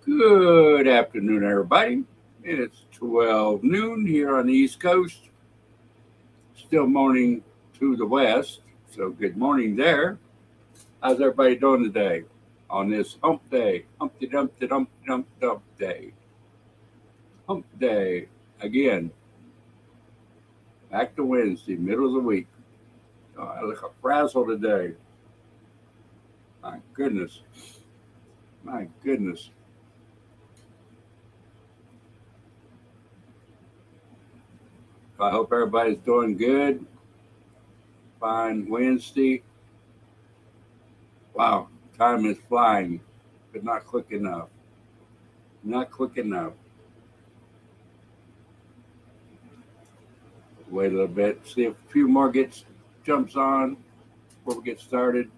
Good afternoon, everybody. It's 12 noon here on the East Coast. Still morning to the west, so good morning there. How's everybody doing today on this hump day? Humpty Dumpty Dump Dump Dump Day. Hump Day. Again, back to Wednesday, middle of the week. Oh, I look a frazzle today. My goodness. My goodness. I hope everybody's doing good. Fine Wednesday. Wow, time is flying, but not quick enough. Not quick enough. Wait a little bit, see if a few more jumps on before we get started.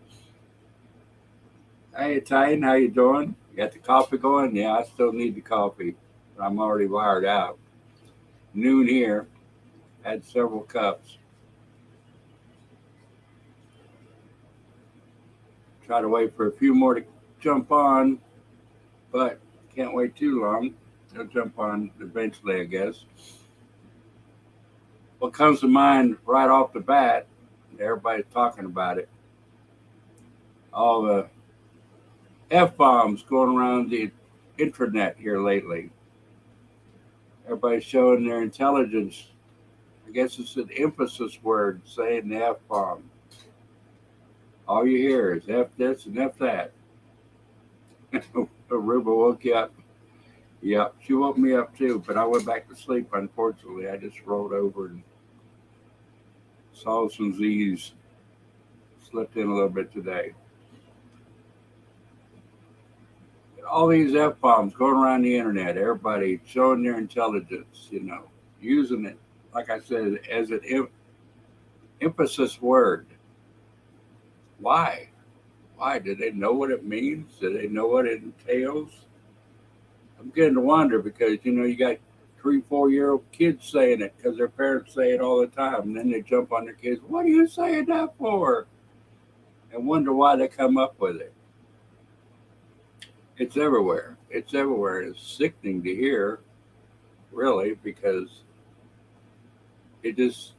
Hey, Titan, how you doing? You got the coffee going? Yeah, I still need the coffee. I'm already wired out. Noon here. Had several cups. Try to wait for a few more to jump on, but can't wait too long. They'll jump on eventually, I guess. What comes to mind right off the bat, everybody's talking about it, all the F bombs going around the internet here lately. Everybody's showing their intelligence. I guess it's an emphasis word saying the F bomb. All you hear is F this and F that. Aruba woke you up. Yep, she woke me up too, but I went back to sleep, unfortunately. I just rolled over and saw some Z's. Slept in a little bit today. All these F bombs going around the internet, everybody showing their intelligence, using it, like I said, as an emphasis word. Why? Why? Do they know what it means? Do they know what it entails? I'm getting to wonder because, you got 3, 4 year old kids saying it because their parents say it all the time. And then they jump on their kids, what are you saying that for? And wonder why they come up with it. It's everywhere. It's everywhere. It's sickening to hear, really, because it just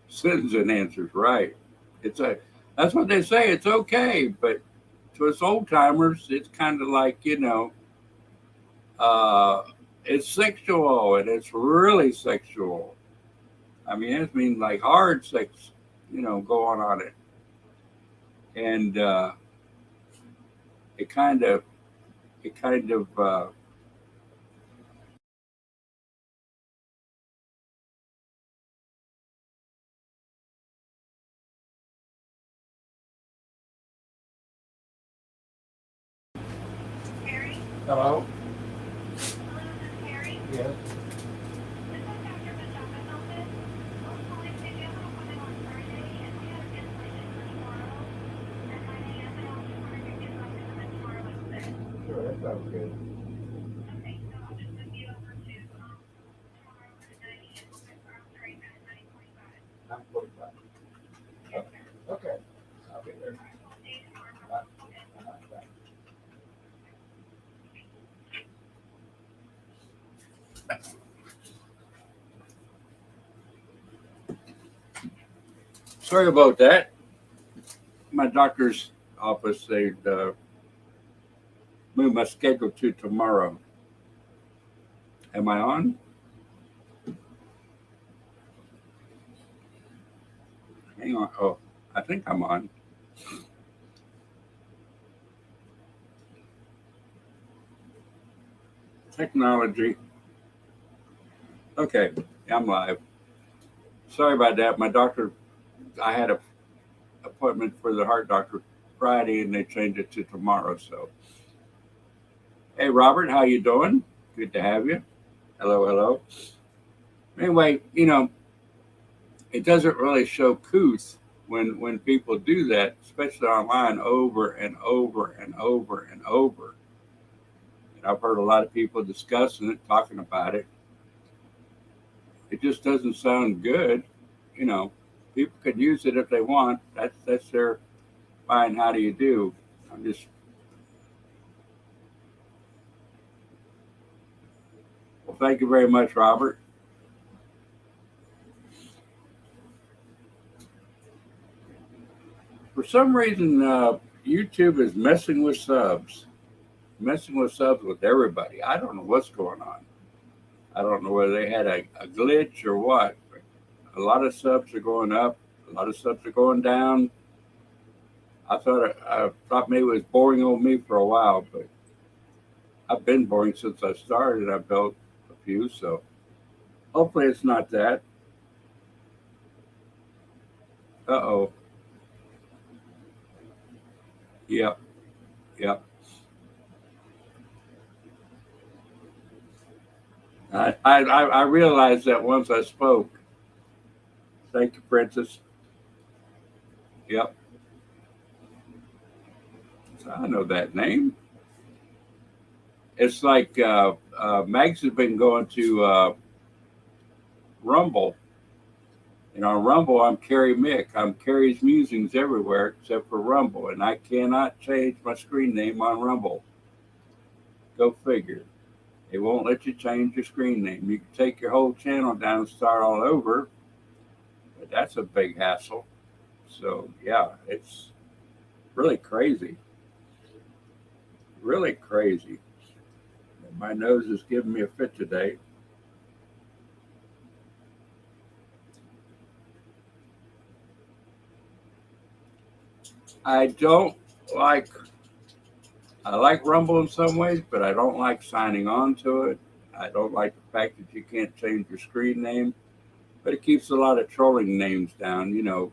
sends and answers right. That's what they say. It's okay, but to us old timers, it's kind of like uh, it's sexual and it's really sexual. I mean, it means like hard sex, going on it, and it kind of it kind of Hello. Yes. Sure, that sounds good. 9:45. Okay. I'll be there. Sorry about that. My doctor's office, they moved my schedule to tomorrow. Am I on? Hang on. Oh, I think I'm on. Technology. Okay, I'm live. Sorry about that. My doctor, I had a appointment for the heart doctor Friday, and they changed it to tomorrow. So, hey, Robert, how you doing? Good to have you. Hello, hello. Anyway, it doesn't really show couth when people do that, especially online, over and over and over and over. And I've heard a lot of people discussing it, talking about it. It just doesn't sound good. You know, people could use it if they want. That's their fine. How do you do? I'm just Well, thank you very much, Robert. For some reason, YouTube is messing with subs with everybody. I don't know what's going on. I don't know whether they had a glitch or what. But a lot of subs are going up. A lot of subs are going down. I thought maybe it was boring on me for a while, but I've been boring since I started. I've built a few, so hopefully it's not that. Uh-oh. Yep. Yep. I realized that once I spoke. Thank you, Princess. Yep. I know that name. It's like Max has been going to Rumble. And on Rumble, I'm Carrie Mick. I'm Carrie's Musings everywhere except for Rumble. And I cannot change my screen name on Rumble. Go figure. It won't let you change your screen name. You can take your whole channel down and start all over. But that's a big hassle. So, yeah, it's really crazy. Really crazy. My nose is giving me a fit today. I like Rumble in some ways, but I don't like signing on to it. I don't like the fact that you can't change your screen name, but it keeps a lot of trolling names down. You know,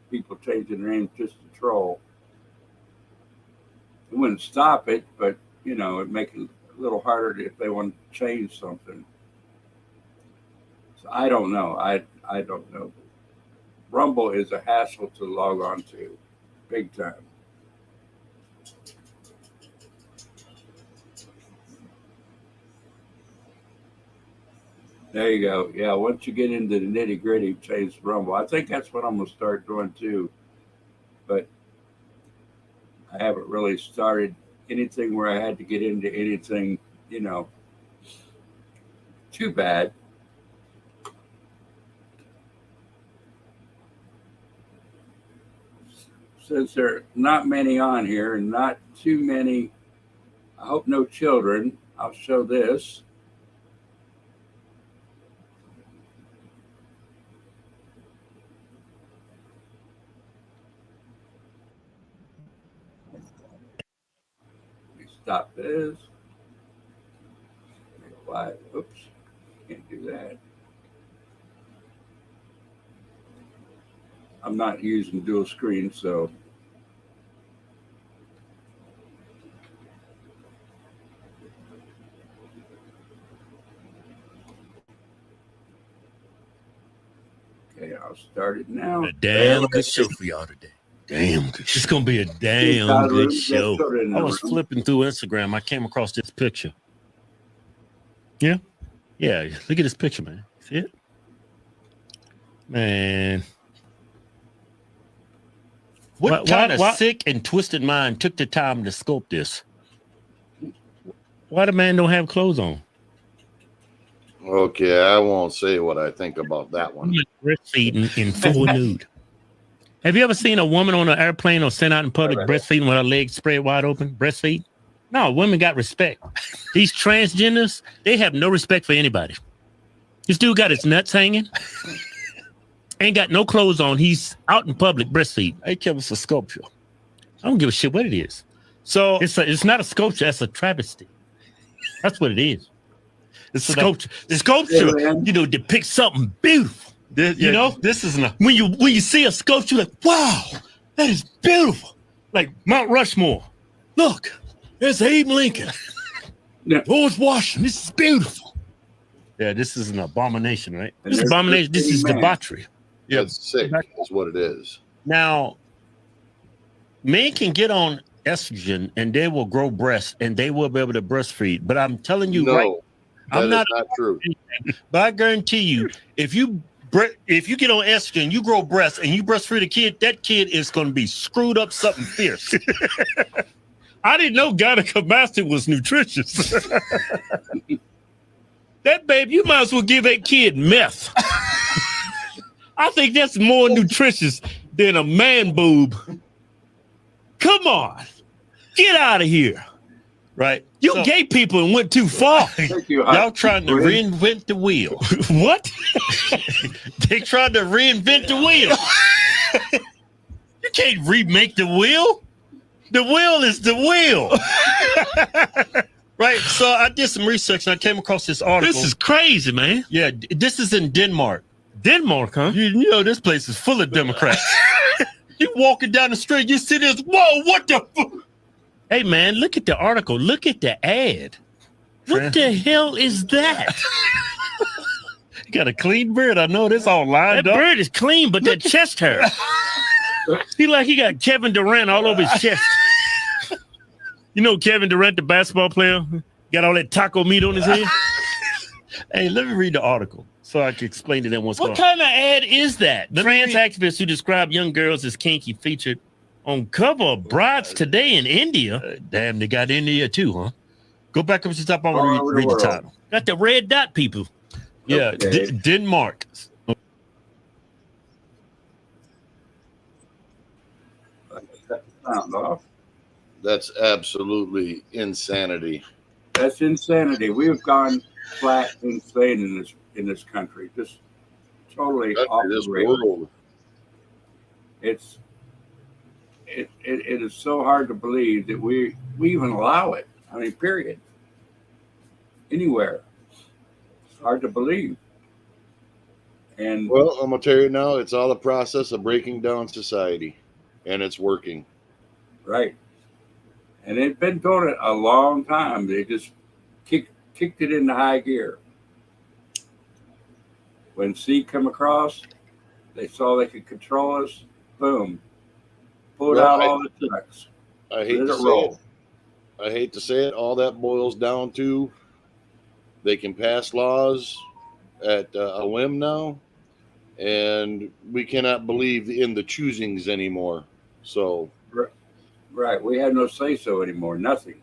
people changing their names just to troll. It wouldn't stop it, but, you know, it'd make it a little harder if they want to change something. So I don't know. I don't know. Rumble is a hassle to log on to, big time. There you go. Yeah, once you get into the nitty gritty, change Rumble. I think that's what I'm gonna start doing too. But I haven't really started anything where I had to get into anything, you know, too bad. Since there are not many on here and not too many, I hope no children. I'll show this. Let me stop this. Why? Oops, can't do that. I'm not using dual screen, so okay, I'll start it now. A damn good show for y'all today. Damn good. It's gonna be a damn good show. I was flipping through Instagram. I came across this picture. Yeah, yeah. Look at this picture, man. See it, man. What kind of sick and twisted mind took the time to sculpt this? Why the man don't have clothes on? Okay, I won't say what I think about that one. Breastfeeding in full nude. Have you ever seen a woman on an airplane or sent out in public breastfeeding with her legs spread wide open? Breastfeed? No, women got respect. These transgenders, they have no respect for anybody. This dude got his nuts hanging. Ain't got no clothes on. He's out in public breastfeeding. Hey, Kevin, it's a sculpture. I don't give a shit what it is. So it's not a sculpture. It's a travesty. That's what it is. It's a sculpture. Sculpture, you know, depicts something beautiful. You know, this is when you see a sculpture, like, wow, that is beautiful. Like Mount Rushmore. Look, there's Abe Lincoln. George Washington. This is beautiful. Yeah, this is an abomination, right? This is abomination. This is debauchery. Yeah, it's sick. That's what it is. Now, men can get on estrogen and they will grow breasts and they will be able to breastfeed. But I'm telling you, right? I'm not true. But I guarantee you, if you get on estrogen, you grow breasts and you breastfeed a kid, that kid is going to be screwed up something fierce. I didn't know gynecomastia was nutritious. That babe, you might as well give that kid meth. I think that's more nutritious than a man boob. Come on. Get out of here. Right? You gay people and went too far. Thank you. Y'all trying to reinvent the wheel. What? They tried to reinvent the wheel. You can't remake the wheel. The wheel is the wheel. Right? So I did some research and I came across this article. This is crazy, man. Yeah, this is in Denmark. Denmark, huh? You know this place is full of Democrats. You walking down the street, you see this, whoa, what the fuck? Hey, man, look at the article. Look at the ad. What the hell is that? You got a clean beard. I know this all lined That up. bird is clean, but that chest hair. He got Kevin Durant all over his chest. You know Kevin Durant, the basketball player? Got all that taco meat on his head? Hey, let me read the article so I can explain to them what's going What on. kind of ad is that? Trans activists who describe young girls as kinky featured on cover of Brides Today in India. Damn, they got India too, huh? Go back up to the top. I want to read the title. Got the red dot people. Yeah, Okay. Denmark. Sound off. That's absolutely insanity. That's insanity. We've gone flat insane in this country. Just totally off This the rails. world. It is so hard to believe that we even allow it. I mean, period. Anywhere. It's hard to believe. And Well, I'm gonna tell you now, it's all a process of breaking down society, and it's working. right. And they've been doing it a long time. They just kicked it into high gear. When C come across, they saw they could control us. Boom. Pulled out all the trucks. I hate Let to it say roll. it. I hate to say it. All that boils down to they can pass laws at a whim now, and we cannot believe in the choosings anymore. So Right. We have no say so anymore. Nothing.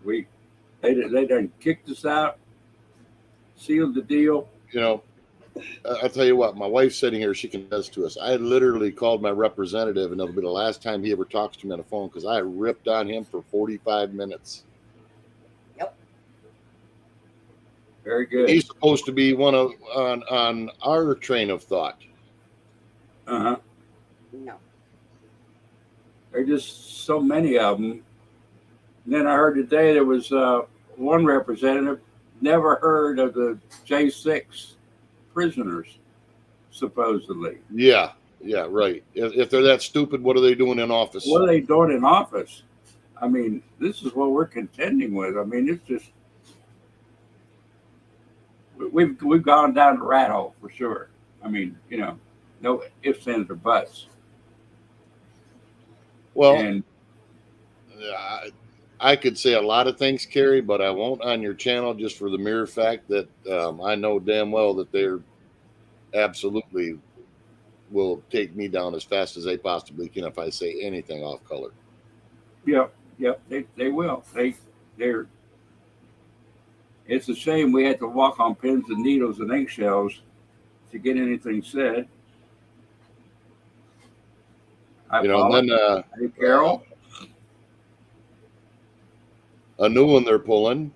They done kicked us out, sealed the deal. you know, I'll tell you what. My wife's sitting here; she can attest to us. I literally called my representative, and it'll be the last time he ever talks to me on the phone because I ripped on him for 45 minutes. Very good. He's supposed to be one of on our train of thought. Uh-huh. No. There's just so many of them. And then I heard today there was one representative never heard of the J6 prisoners, supposedly. Yeah, right. If they're that stupid, what are they doing in office? What are they doing in office? I mean, this is what we're contending with. I mean, it's just we've gone down the rat hole for sure. I mean, no ifs, ands, or buts. Well, And I could say a lot of things, Kerry, but I won't on your channel just for the mere fact that I know damn well that they're absolutely will take me down as fast as they possibly can if I say anything off color. Yep, they will. They're. It's a shame we had to walk on pins and needles and eggshells to get anything said. And then Hey, Carol. a new one they're pulling.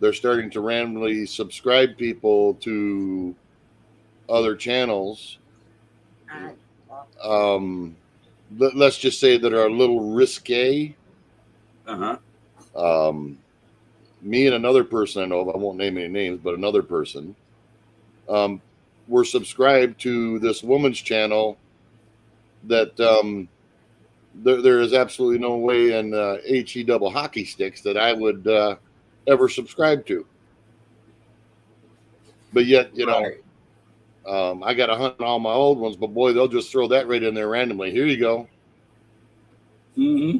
They're starting to randomly subscribe people to other channels. Let's just say that are a little risque. Uh-huh. Me and another person I know of, I won't name any names, but another person, were subscribed to this woman's channel that there is absolutely no way in HE double hockey sticks that I would ever subscribe to. But yet, Right. I got to hunt all my old ones, but boy, they'll just throw that right in there randomly. Here you go. Mm-hmm.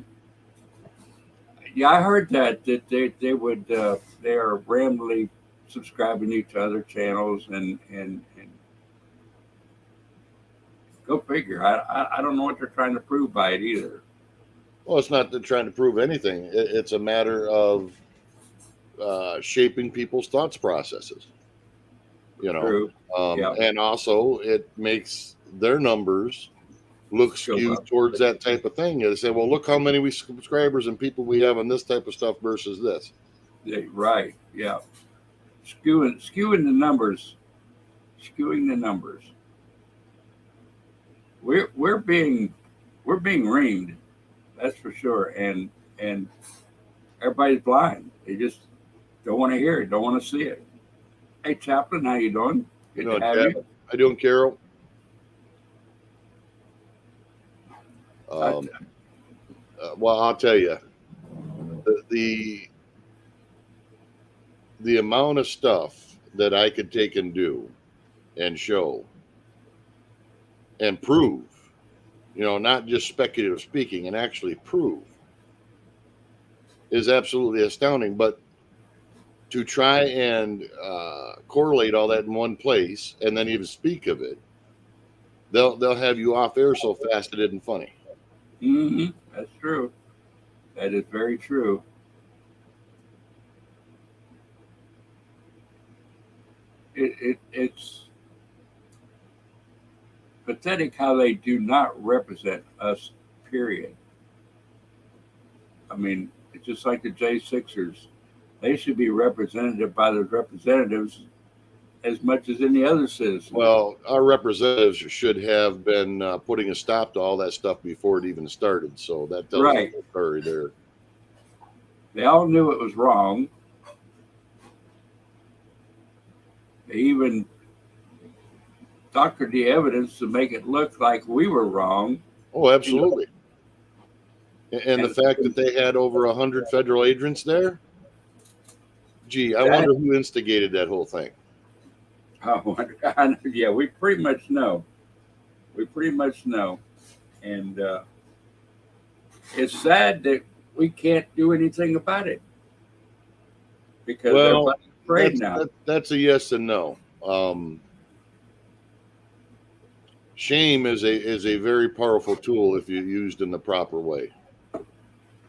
Yeah, I heard that they would they are randomly subscribing you to other channels and go figure. I don't know what they're trying to prove by it either. Well, it's not that trying to prove anything. It's a matter of shaping people's thoughts processes. You know, True. Yeah. and also it makes their numbers look Go skewed up. towards that type of thing. They say, well, look how many subscribers and people we have on this type of stuff versus this. Yeah, right. Yeah. Skewing the numbers. Skewing the numbers. We're being reamed. That's for sure. And everybody's blind. They just don't want to hear it. Don't want to see it. Hey, Chaplain, how you doing? Good You know, to have Chad, you. how you doing, Carol? Uh, Well, I'll tell you, the the amount of stuff that I could take and do and show and prove, you know, not just speculative speaking, and actually prove, is absolutely astounding. But to try and correlate all that in one place and then even speak of it, they'll have you off air so fast it isn't funny. That's true. That is very true. It's pathetic how they do not represent us, period. I mean, it's just like the J6ers. They should be represented by the representatives as much as any other citizen. Well, our representatives should have been putting a stop to all that stuff before it even started. So that tells Right. the story there. They all knew it was wrong. They even doctored the evidence to make it look like we were wrong. Oh, absolutely. And the fact that they had over 100 federal agents there, gee, I wonder who instigated that whole thing. Oh, yeah, we pretty much know. We pretty much know. And it's sad that we can't do anything about it because Well, everybody's afraid now. That's a yes and no. Shame is a very powerful tool if you used in the proper way.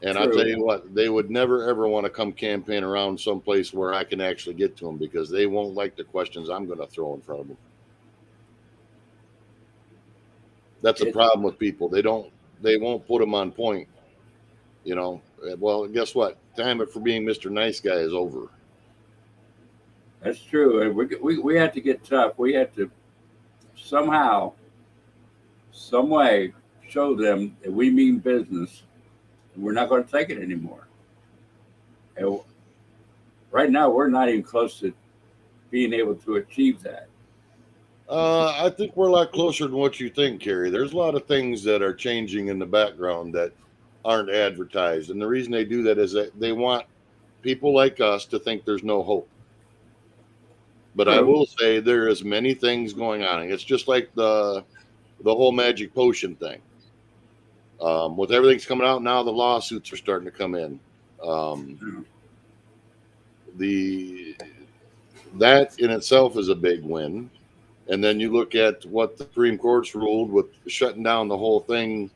And I'll True. tell you what, they would never ever want to come campaign around someplace where I can actually get to them because they won't like the questions I'm going to throw in front of them. That's a problem with people. They won't put them on point. You know, well, guess what? Time for being Mr. Nice Guy is over. That's true. And we had to get tough. We had to somehow, some way, show them that we mean business. And we're not going to take it anymore. And right now, we're not even close to being able to achieve that. I think we're a lot closer than what you think, Kerry. There's a lot of things that are changing in the background that aren't advertised. And the reason they do that is that they want people like us to think there's no hope. But I will say there is many things going on. It's just like the whole magic potion thing. With everything's coming out now, the lawsuits are starting to come in. That in itself is a big win. And then you look at what the Supreme Court's ruled with shutting down the whole thing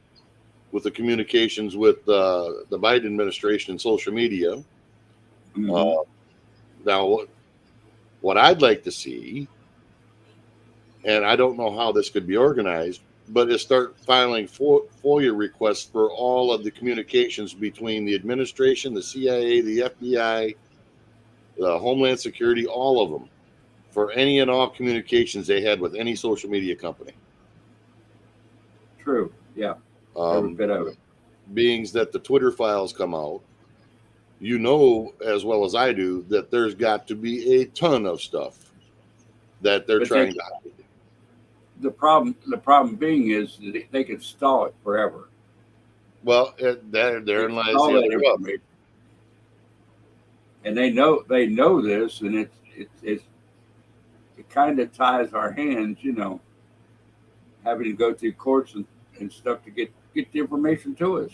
with the communications with the Biden administration and social media. Now, what I'd like to see, and I don't know how this could be organized, but is start filing FOIA requests for all of the communications between the administration, the CIA, the FBI, the Homeland Security, all of them, for any and all communications they had with any social media company. True. Yeah. Every bit of it. Being that the Twitter files come out, you know as well as I do that there's got to be a ton of stuff that they're trying to hide. The problem being is that they could stall it forever. Well, therein lies the rub. And they know this, and it kind of ties our hands, you know, having to go through courts and stuff to get the information to us.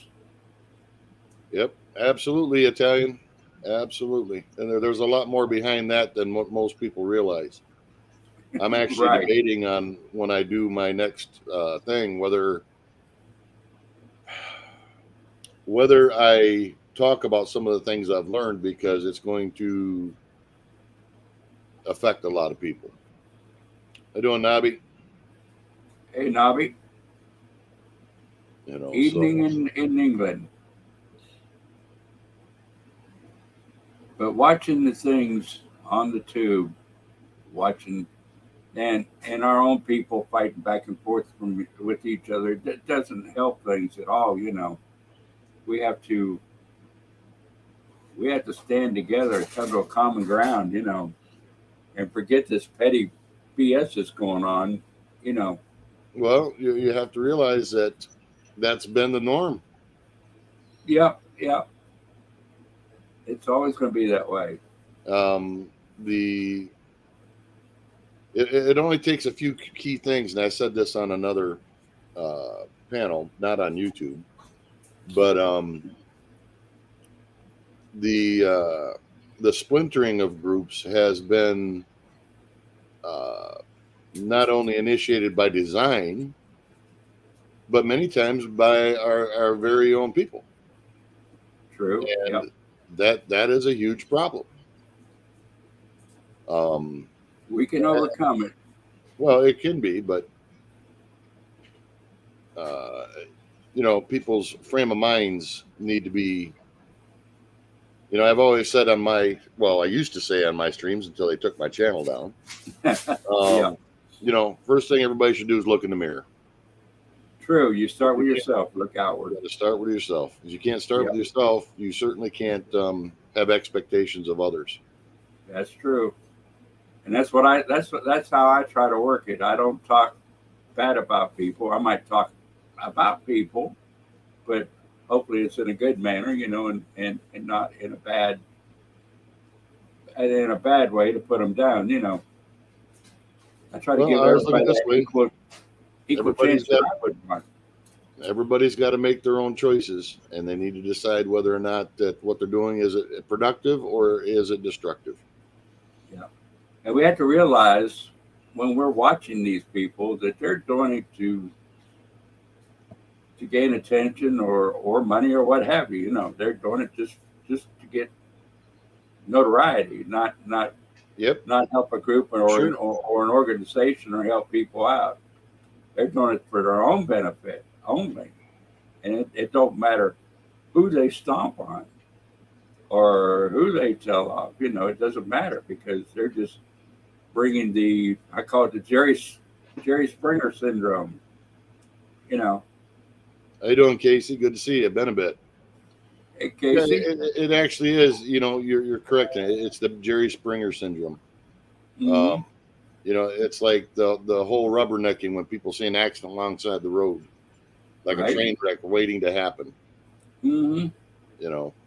Yep, absolutely, Italian, absolutely. And there's a lot more behind that than what most people realize. I'm actually debating on when I do my next thing whether I talk about some of the things I've learned because it's going to affect a lot of people. How you doing, Nobby? Hey, Nobby. You know, Evening in England. But watching the things on the tube, watching and our own people fighting back and forth with each other, that doesn't help things at all. We have to stand together and come to a common ground, and forget this petty BS that's going on. Well, you have to realize that that's been the norm. Yep. It's always going to be that way. It only takes a few key things, and I said this on another panel, not on YouTube, but the splintering of groups has been not only initiated by design, but many times by our very own people. True. And that is a huge problem. We can overcome it. Well, it can be, but people's frame of minds need to be. I've always said I used to say on my streams until they took my channel down. First thing everybody should do is look in the mirror. True. You start with yourself. Look outward. You got to start with yourself. If you can't start with yourself, you certainly can't have expectations of others. That's true. And that's how I try to work it. I don't talk bad about people. I might talk about people, but hopefully it's in a good manner, and not in a bad way to put them down. I try to give everybody that equal chance that I would want. Everybody's got to make their own choices, and they need to decide whether or not that what they're doing is it productive or is it destructive. Yeah, and we have to realize when we're watching these people that they're doing it to gain attention or money or what have you. They're doing it just to get notoriety, not help a group or an organization or help people out. They're doing it for their own benefit only, and it don't matter who they stomp on or who they tell off. It doesn't matter because they're just bringing I call it the Jerry Springer syndrome. How you doing, Casey? Good to see you. Been a bit. Hey, Casey. It actually is. You're correct. It's the Jerry Springer syndrome. Mm-hmm. It's like the whole rubbernecking when people see an accident alongside the road, like a train wreck waiting to happen. Mm-hmm.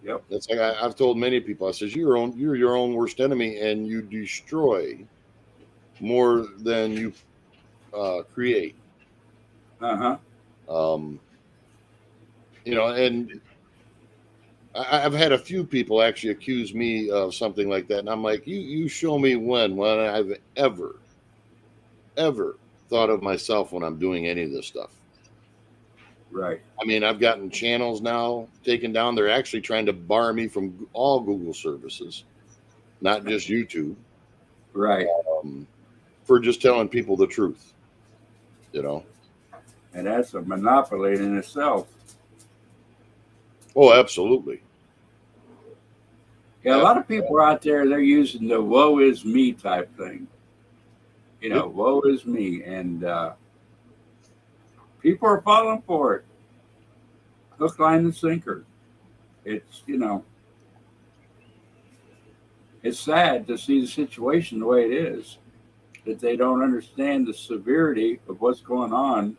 Yep. That's like I've told many people. I says you're your own worst enemy, and you destroy more than you create. Uh-huh. And I've had a few people actually accuse me of something like that, and I'm like, you show me when I've ever thought of myself when I'm doing any of this stuff. Right. I mean, I've gotten channels now taken down. They're actually trying to bar me from all Google services, not just YouTube. Right. For just telling people the truth. And that's a monopoly in itself. Oh, absolutely. Yeah, a lot of people out there, they're using the woe is me type thing. Woe is me. And people are falling for it. Hook, line, and sinker. It's, it's sad to see the situation the way it is, that they don't understand the severity of what's going on.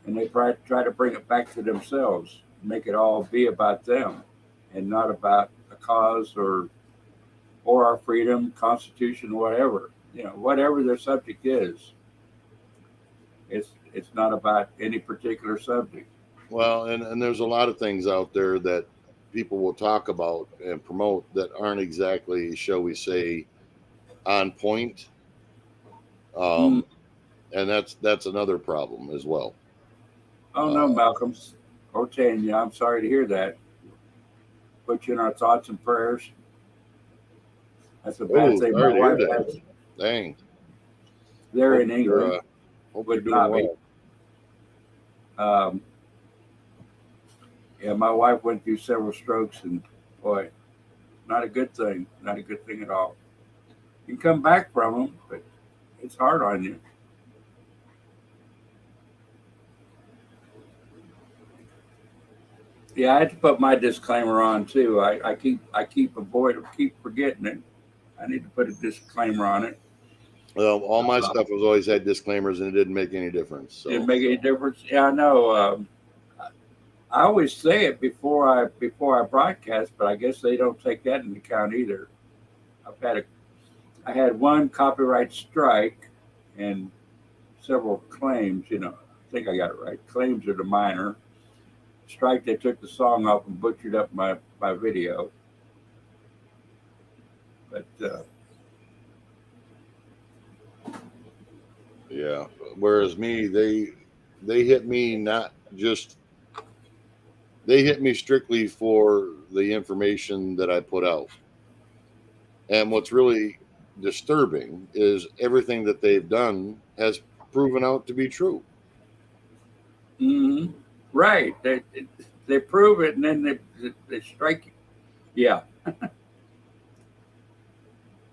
And they try to bring it back to themselves, make it all be about them and not about a cause or our freedom, Constitution, whatever. Whatever their subject is. It's not about any particular subject. Well, and there's a lot of things out there that people will talk about and promote that aren't exactly, shall we say, on point. And that's another problem as well. Oh no, Malcolm. Oh, Tanya, I'm sorry to hear that. Put you in our thoughts and prayers. That's a bad Oh, thing. sorry My to hear wife that. has. Dang. They're in Hope you're, England hope you're with doing Bobby. well. Yeah, my wife went through several strokes, and boy, not a good thing. Not a good thing at all. You can come back from them, but it's hard on you. Yeah, I had to put my disclaimer on too. I keep forgetting it. I need to put a disclaimer on it. Well, all my stuff has always had disclaimers, and it didn't make any difference. So. Didn't make any difference. Yeah, I know. I always say it before I broadcast, but I guess they don't take that into account either. I had one copyright strike and several claims. I think I got it right. Claims are the minor. Strike, they took the song off and butchered up my video. But yeah. Whereas me, they hit me not just. They hit me strictly for the information that I put out. And what's really disturbing is everything that they've done has proven out to be true. mm-hmm. Right, they prove it and then they strike you. Yeah,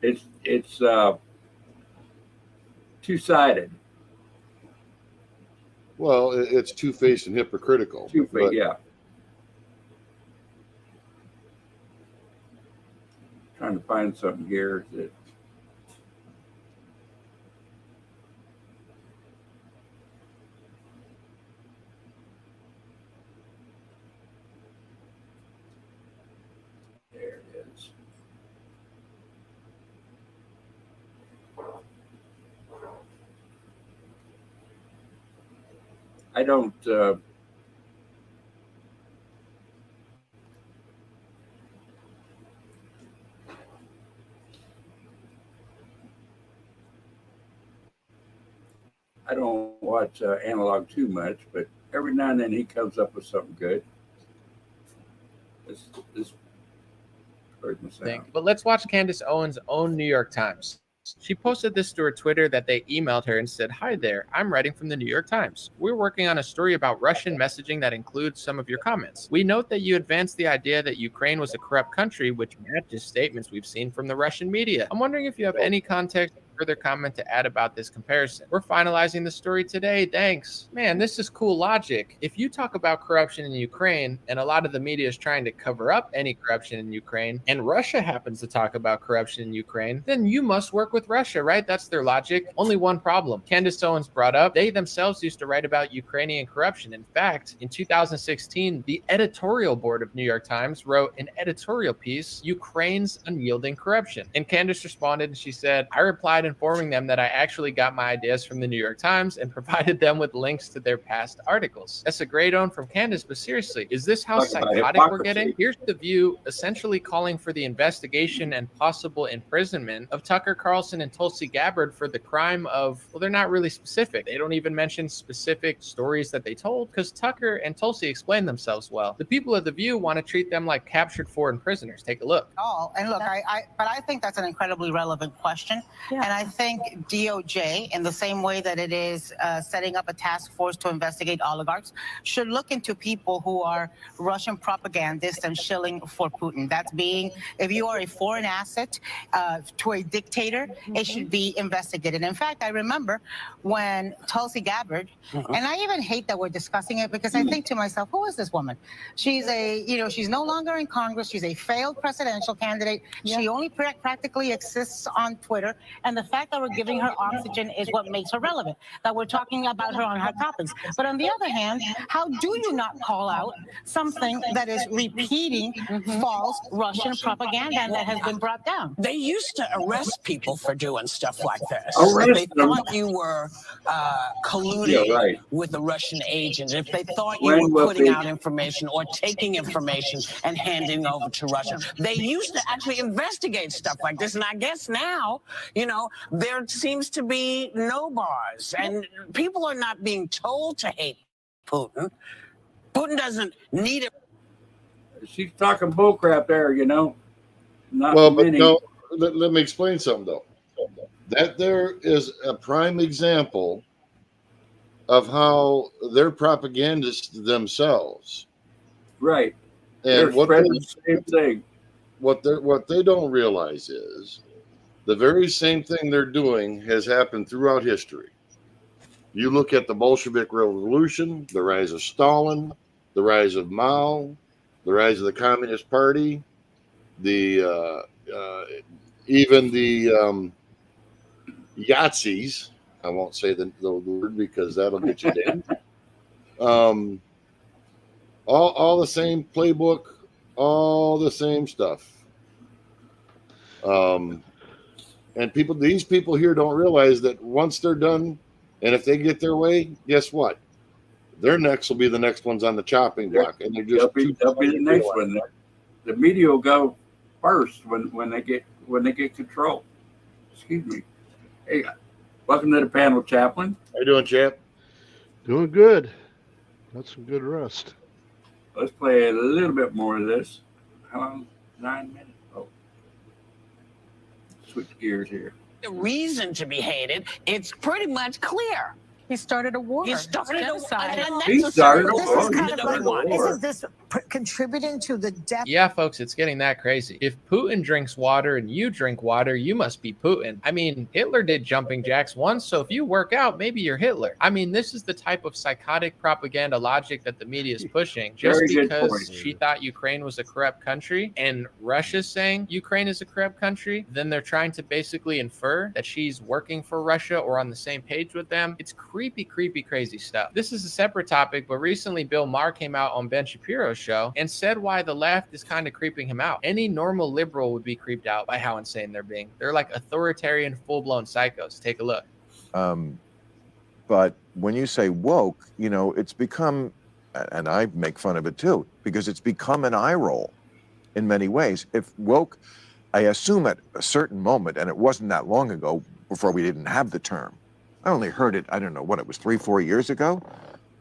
it's two-sided. Well, it's two-faced and hypocritical. Two-faced, yeah. Trying to find something here that. There it is. I don't. I don't watch analog too much, but every now and then he comes up with something good. This hurt my sound. But let's watch Candace Owens' own New York Times. She posted this to her Twitter that they emailed her and said, "Hi there, I'm writing from the New York Times. We're working on a story about Russian messaging that includes some of your comments. We note that you advanced the idea that Ukraine was a corrupt country, which matches statements we've seen from the Russian media. I'm wondering if you have any context further comment to add about this comparison. We're finalizing the story today. Thanks." Man, this is cool logic. If you talk about corruption in Ukraine, and a lot of the media is trying to cover up any corruption in Ukraine, and Russia happens to talk about corruption in Ukraine, then you must work with Russia, right? That's their logic. Only one problem. Candace Owens brought up, they themselves used to write about Ukrainian corruption. In fact, in 2016, the editorial board of New York Times wrote an editorial piece, Ukraine's Unyielding Corruption. And Candace responded and she said, "I replied informing them that I actually got my ideas from the New York Times and provided them with links to their past articles." That's a great own from Candace, but seriously, is this how psychotic we're getting? Here's The View essentially calling for the investigation and possible imprisonment of Tucker Carlson and Tulsi Gabbard for the crime of, well, they're not really specific. They don't even mention specific stories that they told because Tucker and Tulsi explain themselves well. The people of The View want to treat them like captured foreign prisoners. Take a look. And look, but I think that's an incredibly relevant question. Yeah. And I think DOJ, in the same way that it is setting up a task force to investigate oligarchs, should look into people who are Russian propagandists and shilling for Putin. That's being, if you are a foreign asset to a dictator, it should be investigated. In fact, I remember when Tulsi Gabbard, and I even hate that we're discussing it because I think to myself, who is this woman? She's she's no longer in Congress. She's a failed presidential candidate. Yeah. She only practically exists on Twitter. And the fact that we're giving her oxygen is what makes her relevant, that we're talking about her on hot topics. But on the other hand, how do you not call out something that is repeating false Russian propaganda and that has been brought down? They used to arrest people for doing stuff like this. Arrest If they thought you were colluding with a Russian agent, if they thought you were putting out information or taking information and handing over to Russia, they used to actually investigate stuff like this. And I guess now, there seems to be no bars, and people are not being told to hate Putin. Putin doesn't need it. She's talking bullcrap there, you know. Not Well, but many. no, let me explain something, though. That there is a prime example of how they're propagandists themselves. Right. And They're spreading the same thing. What they don't realize is the very same thing they're doing has happened throughout history. You look at the Bolshevik Revolution, the rise of Stalin, the rise of Mao, the rise of the Communist Party, the even the Yahtzees. I won't say the word because that'll get you dinged. All the same playbook, all the same stuff. And these people here don't realize that once they're done, and if they get their way, guess what? Their necks will be the next ones on the chopping block, and they're just they'll be the next one. The media will go first when they get control. Excuse me. Hey, welcome to the panel, Chaplain. How you doing, Chap? Doing good. Got some good rest. Let's play a little bit more of this. How long? 9 minutes. Oh, switch gears here. The reason to be hated, it's pretty much clear. He started a war. He started genocide. He started a This war. is kind of like, War. isn't this contributing to the death? Yeah, folks, it's getting that crazy. If Putin drinks water and you drink water, you must be Putin. I mean, Hitler did jumping jacks once, so if you work out, maybe you're Hitler. I mean, this is the type of psychotic propaganda logic that the media is pushing. Just because she thought Ukraine was a corrupt country and Russia's saying Ukraine is a corrupt country, then they're trying to basically infer that she's working for Russia or on the same page with them. It's creepy, crazy stuff. This is a separate topic, but recently Bill Maher came out on Ben Shapiro's show and said why the left is kind of creeping him out. Any normal liberal would be creeped out by how insane they're being. They're like authoritarian, full-blown psychos. Take a look. But when you say woke, you know, it's become, and I make fun of it too, because it's become an eye roll in many ways. If woke, I assume at a certain moment, and it wasn't that long ago before we didn't have the term. I only heard it, I don't know what it was, 3-4 years ago,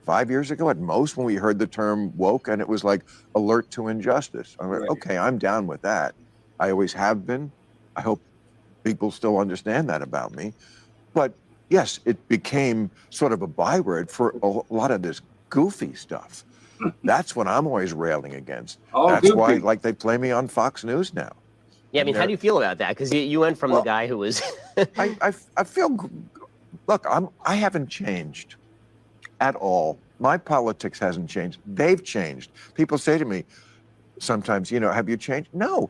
5 years ago at most, when we heard the term woke, and it was like alert to injustice. I'm like, okay, I'm down with that. I always have been. I hope people still understand that about me. But yes, it became sort of a byword for a lot of this goofy stuff. That's what I'm always railing against. That's goofy. Why, like, they play me on Fox News now. Yeah, I mean, how do you feel about that? Because you went from the guy who was... I feel... Look, I haven't changed at all. My politics hasn't changed. They've changed. People say to me sometimes, you know, have you changed? No.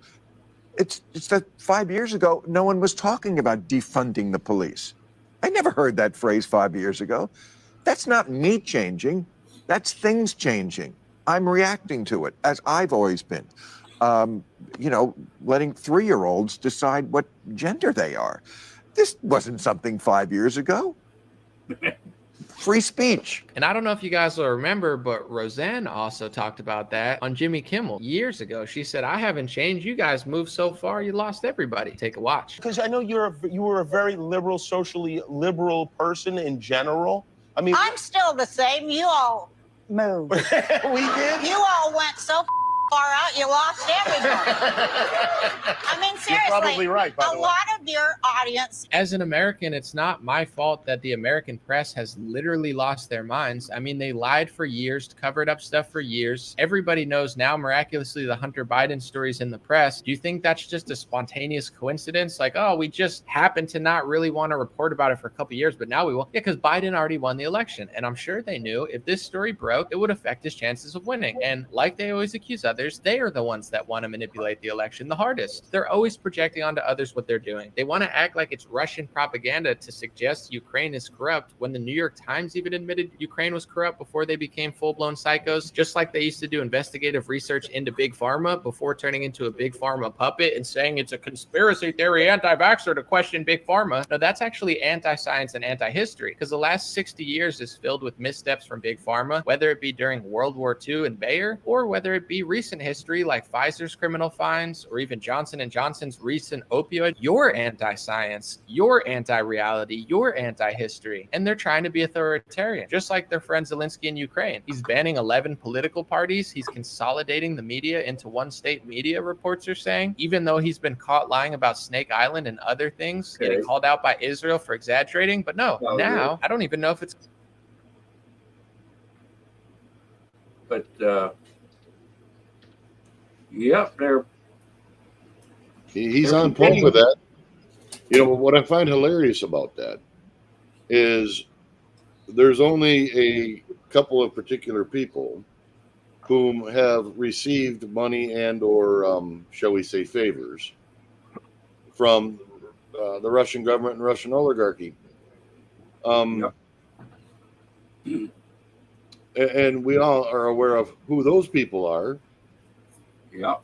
It's that 5 years ago, no one was talking about defunding the police. I never heard that phrase 5 years ago. That's not me changing. That's things changing. I'm reacting to it, as I've always been. You know, letting 3-year-olds decide what gender they are. This wasn't something 5 years ago. Free speech. And I don't know if you guys will remember, but Roseanne also talked about that on Jimmy Kimmel years ago. She said, I haven't changed. You guys moved so far, you lost everybody. Take a watch. Because I know you were a very liberal, socially liberal person in general. I mean, I'm still the same. You all moved. We did? You all went so far out, you lost everybody. I mean, seriously, you're probably right, by the way. A lot of your audience. As an American, it's not my fault that the American press has literally lost their minds. I mean, they lied for years, covered up stuff for years. Everybody knows now, miraculously, the Hunter Biden story's in the press. Do you think that's just a spontaneous coincidence? Like, oh, we just happened to not really want to report about it for a couple of years, but now we will. Yeah, because Biden already won the election. And I'm sure they knew if this story broke, it would affect his chances of winning. And like they always accuse others, they are the ones that want to manipulate the election the hardest. They're always projecting onto others what they're doing. They want to act like it's Russian propaganda to suggest Ukraine is corrupt when the New York Times even admitted Ukraine was corrupt before they became full-blown psychos, just like they used to do investigative research into Big Pharma before turning into a Big Pharma puppet and saying it's a conspiracy theory anti-vaxxer to question Big Pharma. No, that's actually anti-science and anti-history, because the last 60 years is filled with missteps from Big Pharma, whether it be during World War II and Bayer or whether it be recently recent history, like Pfizer's criminal fines or even Johnson & Johnson's recent opioid, you're anti-science, you're anti-reality, you're anti-history. And they're trying to be authoritarian, just like their friend Zelensky in Ukraine. He's banning 11 political parties. He's consolidating the media into one state media, reports are saying, even though he's been caught lying about Snake Island and other things, getting called out by Israel for exaggerating. But no, now I don't even know if it's. But yep, He's on point with that. You know, what I find hilarious about that is there's only a couple of particular people whom have received money and or shall we say favors from the Russian government and Russian oligarchy. And we all are aware of who those people are. Yep.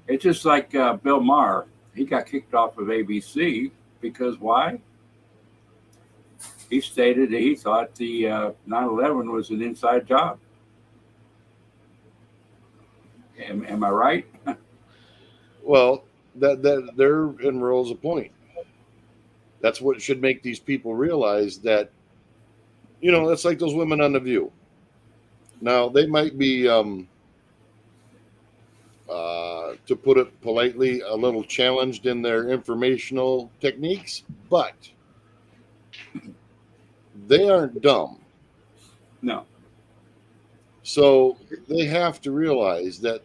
It's just like Bill Maher. He got kicked off of ABC because why? He stated that he thought the 9/11 was an inside job. Am I right? Well, that therein rolls a point. That's what should make these people realize that, you know, that's like those women on The View. Now, they might be, to put it politely, a little challenged in their informational techniques, but they aren't dumb. No. So they have to realize that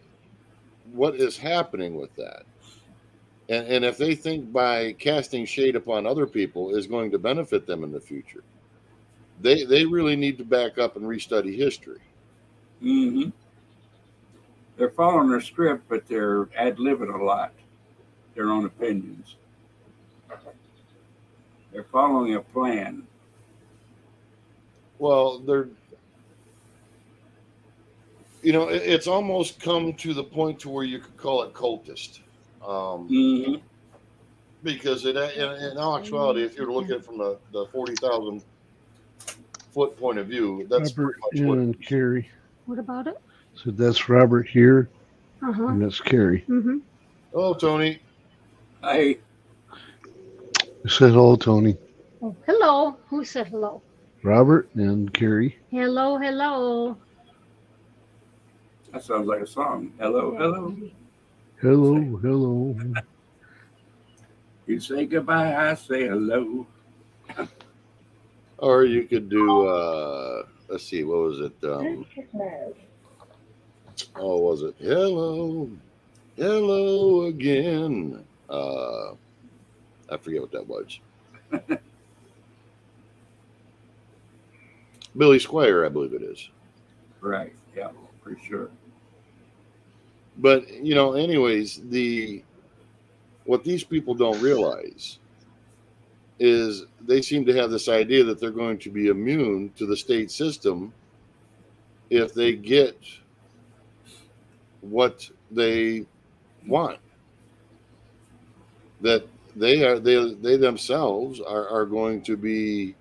what is happening with that. And if they think by casting shade upon other people is going to benefit them in the future, they really need to back up and restudy history. Mm-hmm. They're following their script, but they're ad-libbing a lot, their own opinions. They're following a plan. Well, it's almost come to the point to where you could call it cultist. Because in actuality, if you were to look at it from the 40,000 foot point of view, that's Robert pretty much and Carrie. What about it? So that's Robert here, Uh-huh. and that's Carrie. Mm-hmm. Hello, Tony. Hey. I said hello, Tony. Oh, hello. Who said hello? Robert and Carrie. Hello, hello. That sounds like a song. Hello, hello. Hello, hello. You say goodbye, I say hello. Or you could do, let's see, what was it? Was it hello again? I forget what that was. Billy Squire, I believe it is. Right. Yeah, for sure. But anyways, what these people don't realize is they seem to have this idea that they're going to be immune to the state system if they get what they want. That they themselves are going to be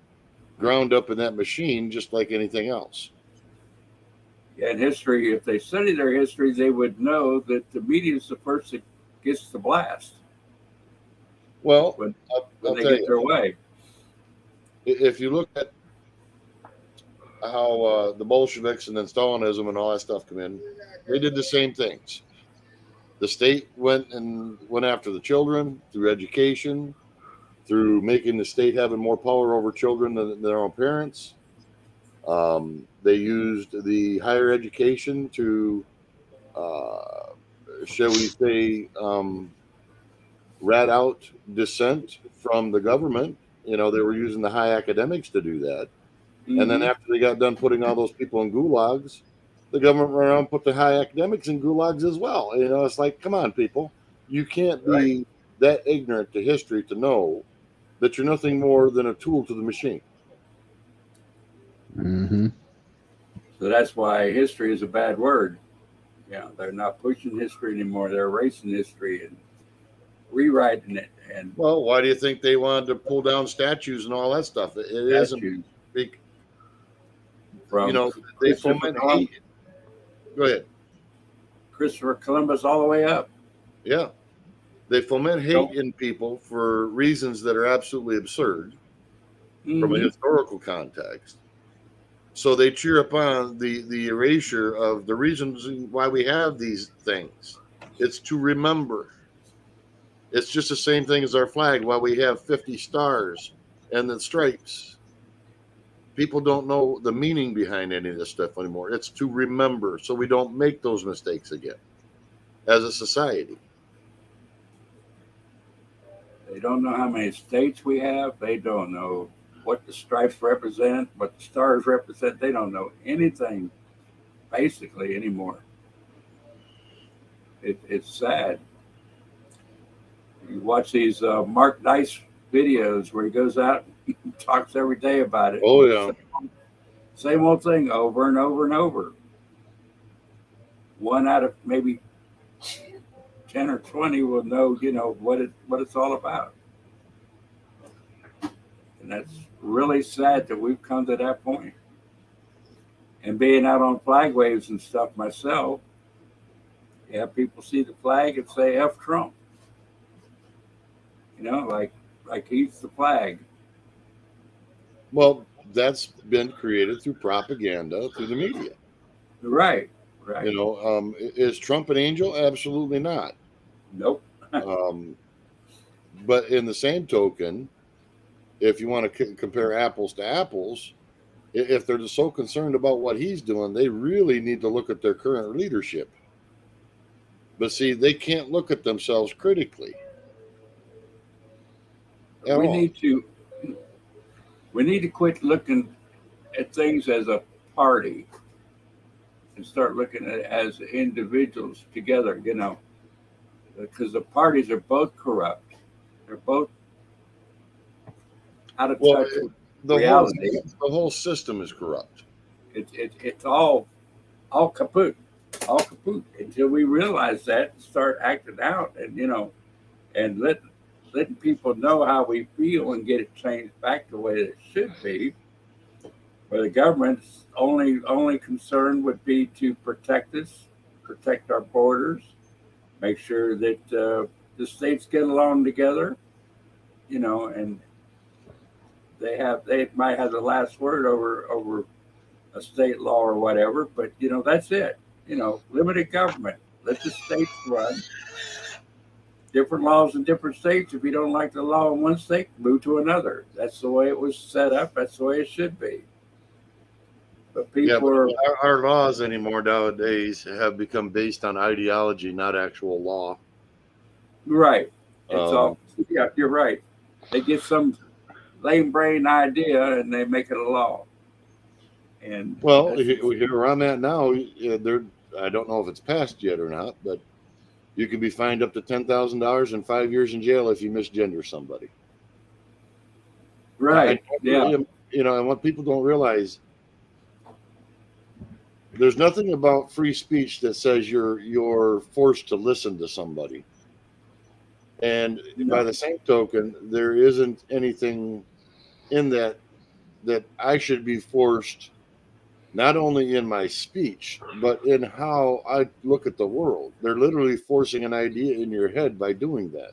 ground up in that machine just like anything else. Yeah, in history, if they study their history, they would know that the media is the first that gets the blast. Well, when I'll they tell get you, their way. If you look at how the Bolsheviks and then Stalinism and all that stuff come in, they did the same things. The state went after the children through education, through making the state having more power over children than their own parents. They used the higher education to, shall we say, rat out dissent from the government. They were using the high academics to do that. Mm-hmm. And then after they got done putting all those people in gulags, the government went around and put the high academics in gulags as well. It's like, come on, people. You can't be that ignorant to history to know that you're nothing more than a tool to the machine. Mm-hmm. So that's why history is a bad word. They're not pushing history anymore. They're erasing history and rewriting it. And well, why do you think they wanted to pull down statues and all that stuff? It isn't big. They foment hate. Go ahead. Christopher Columbus all the way up. Yeah. They foment hate in people for reasons that are absolutely absurd from a historical context. So they cheer upon the erasure of the reasons why we have these things. It's to remember. It's just the same thing as our flag, why we have 50 stars and the stripes. People don't know the meaning behind any of this stuff anymore. It's to remember so we don't make those mistakes again as a society. They don't know how many states we have. They don't know what the stripes represent, what the stars represent. They don't know anything basically anymore. It's sad. You watch these Mark Dice videos where he goes out and talks every day about it. Oh, yeah. Same old thing over and over and over. One out of maybe 10 or 20 will know, what it's all about. And that's really sad that we've come to that point. And being out on flag waves and stuff myself, people see the flag and say F Trump. Like he's the flag. Well, that's been created through propaganda, through the media. Right. Is Trump an angel? Absolutely not. Nope. But in the same token, if you want to compare apples to apples, if they're so concerned about what he's doing, they really need to look at their current leadership. But see, they can't look at themselves critically. We need to quit looking at things as a party and start looking at it as individuals together, because the parties are both corrupt. They're both out of touch with reality. The whole system is corrupt. It's all kaput, until we realize that and start acting out, and letting people know how we feel and get it changed back the way that it should be. Where the government's only concern would be to protect us, protect our borders, make sure that the states get along together, and they might have the last word over a state law or whatever, but that's it. Limited government. Let the states run. Different laws in different states. If you don't like the law in one state, move to another. That's the way it was set up. That's the way it should be. But our laws anymore nowadays have become based on ideology, not actual law. Right. You're right. They get some lame brain idea and they make it a law. And where I'm at now, I don't know if it's passed yet or not, but you can be fined up to $10,000 and 5 years in jail if you misgender somebody. Right. And what people don't realize, there's nothing about free speech that says you're forced to listen to somebody. And by the same token, there isn't anything in that I should be forced, not only in my speech, but in how I look at the world. They're literally forcing an idea in your head by doing that.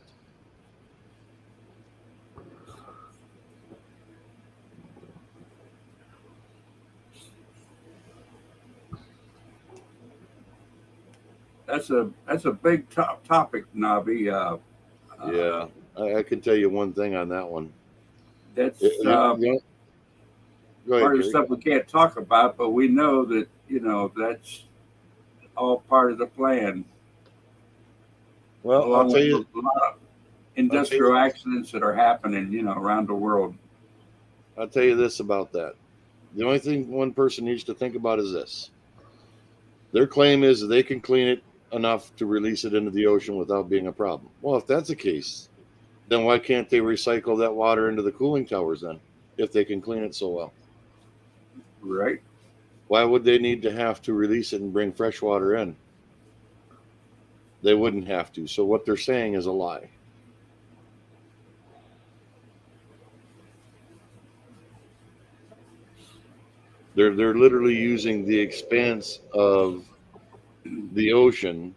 That's a big topic, Navi. Yeah, I can tell you one thing on that one. That's part of the stuff we can't talk about, but we know that that's all part of the plan. Well, I'll tell you, a lot of industrial accidents that are happening, around the world. I'll tell you this about that. The only thing one person needs to think about is this. Their claim is that they can clean it enough to release it into the ocean without being a problem. Well, if that's the case, then why can't they recycle that water into the cooling towers then, if they can clean it so well? Right. Why would they need to have to release it and bring fresh water in? They wouldn't have to. So what they're saying is a lie. They're literally using the expanse of the ocean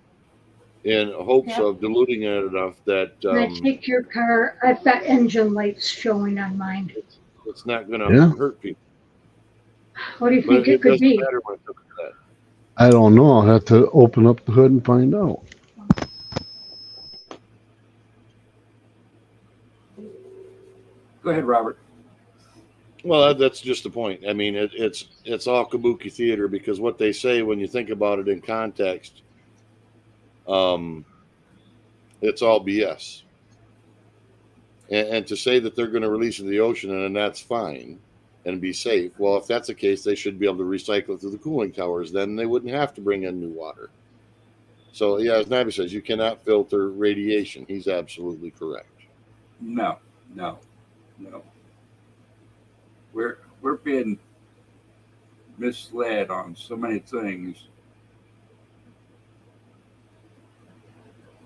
in hopes Yep. of diluting it enough that When I take your car, I've got engine lights showing on mine. it's not going to Yeah. hurt people. What do you But think it could doesn't be? matter when it comes to that. I don't know. I'll have to open up the hood and find out. Go ahead, Robert. Well, that's just the point. I mean, it's all kabuki theater because what they say when you think about it in context, it's all BS. And to say that they're going to release it to the ocean and that's fine and be safe, well, if that's the case, they should be able to recycle it through the cooling towers. Then they wouldn't have to bring in new water. So, yeah, as Nabi says, you cannot filter radiation. He's absolutely correct. No. We're being misled on so many things.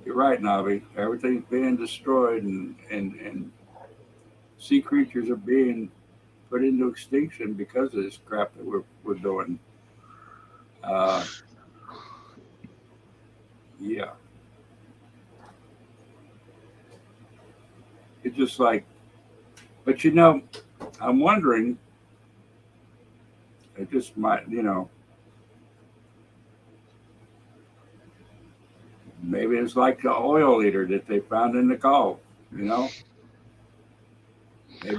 You're right, Navi. Everything's being destroyed, and sea creatures are being put into extinction because of this crap that we're doing. Yeah. It's just like, but I'm wondering. It just might, maybe it's like the oil leader that they found in the Gulf, Maybe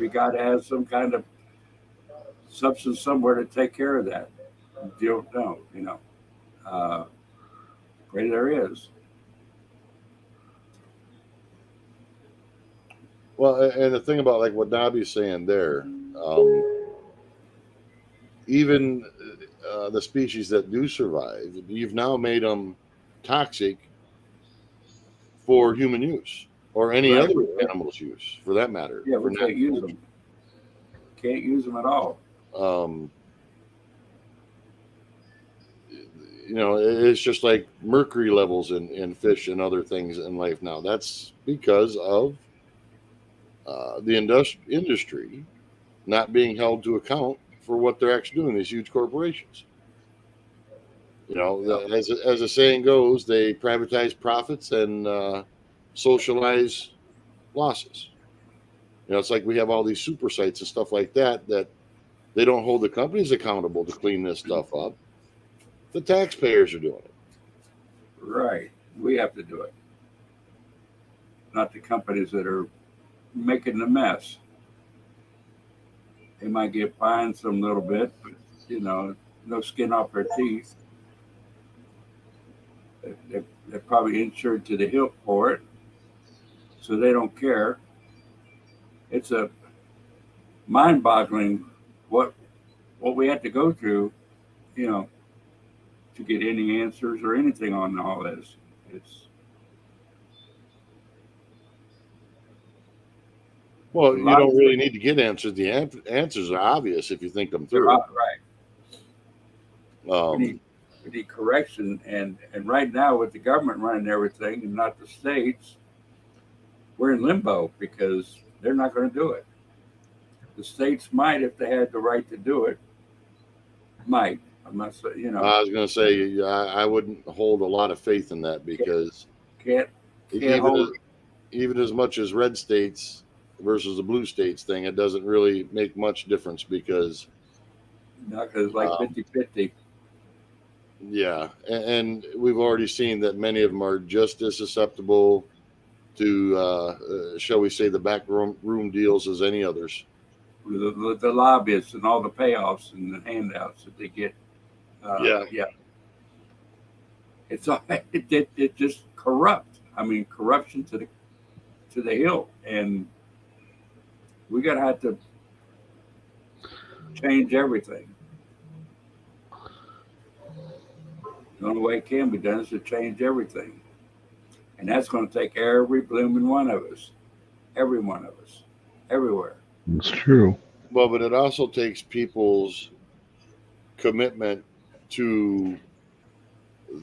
God has some kind of substance somewhere to take care of that. You don't know, Maybe there is. Well, and the thing about like what Nabi's saying there, even the species that do survive, you've now made them toxic for human use or any Right. other animal's use, for that matter. Yeah, we can't use them. Can't use them at all. It's just like mercury levels in fish and other things in life now. That's because of the industry not being held to account for what they're actually doing, these huge corporations. As the saying goes, they privatize profits and socialize losses. It's like we have all these super sites and stuff like that they don't hold the companies accountable to clean this stuff up. The taxpayers are doing it. Right. We have to do it. Not the companies that are making the mess. They might get fined some little bit, but no skin off their teeth. They're probably insured to the hilt for it, so they don't care. It's a mind-boggling what we have to go through, to get any answers or anything on all this. Well, you don't really need to get answers. The answers are obvious if you think them through. Right. We need correction, and right now with the government running everything and not the states, we're in limbo because they're not going to do it. The states might, if they had the right to do it, might. I'm not saying, I was going to say I wouldn't hold a lot of faith in that because even as much as red states versus the blue states thing, it doesn't really make much difference because it's like 50-50. Yeah, and we've already seen that many of them are just as susceptible to, shall we say, the back room deals as any others. The lobbyists and all the payoffs and the handouts that they get. Yeah. It's it just corrupt. I mean, corruption to the hilt, and we gotta have to change everything. The only way it can be done is to change everything, and that's going to take every blooming one of us, every one of us, everywhere. It's true. Well, but it also takes people's commitment to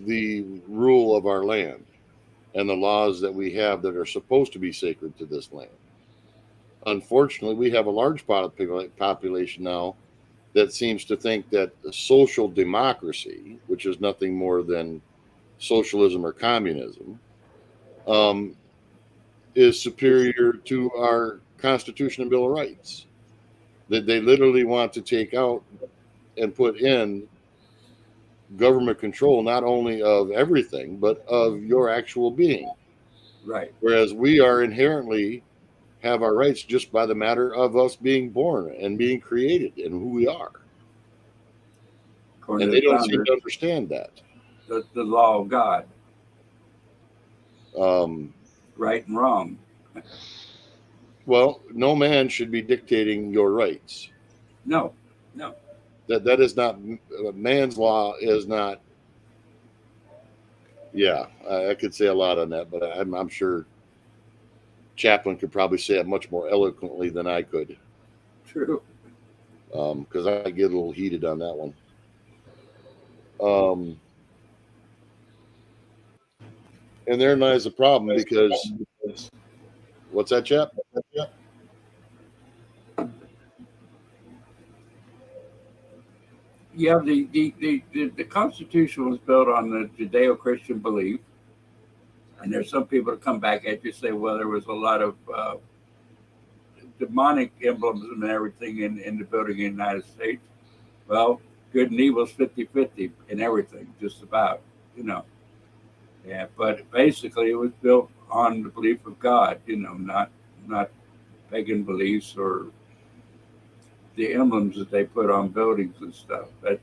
the rule of our land and the laws that we have that are supposed to be sacred to this land. Unfortunately, we have a large population now that seems to think that social democracy, which is nothing more than socialism or communism, is superior to our Constitution and Bill of Rights. That they literally want to take out and put in government control, not only of everything, but of your actual being. Right. Whereas we are inherently have our rights just by the matter of us being born and being created and who we are. According And to they the don't seem founders, to understand that. the law of God, Um, right and wrong. well, no man should be dictating your rights. No, no. That is not man's law. Is not. Yeah, I could say a lot on that, but I'm sure Chaplin could probably say it much more eloquently than I could. True. Because I get a little heated on that one. And therein lies the problem, because what's that, Chap? Yeah, the Constitution was built on the Judeo-Christian belief, and there's some people that come back at you and say, well, there was a lot of demonic emblems and everything in the building in the United States. Well, good and evil's 50-50 in everything, just about, you know. Yeah, but basically it was built on the belief of God, you know, not pagan beliefs or the emblems that they put on buildings and stuff. But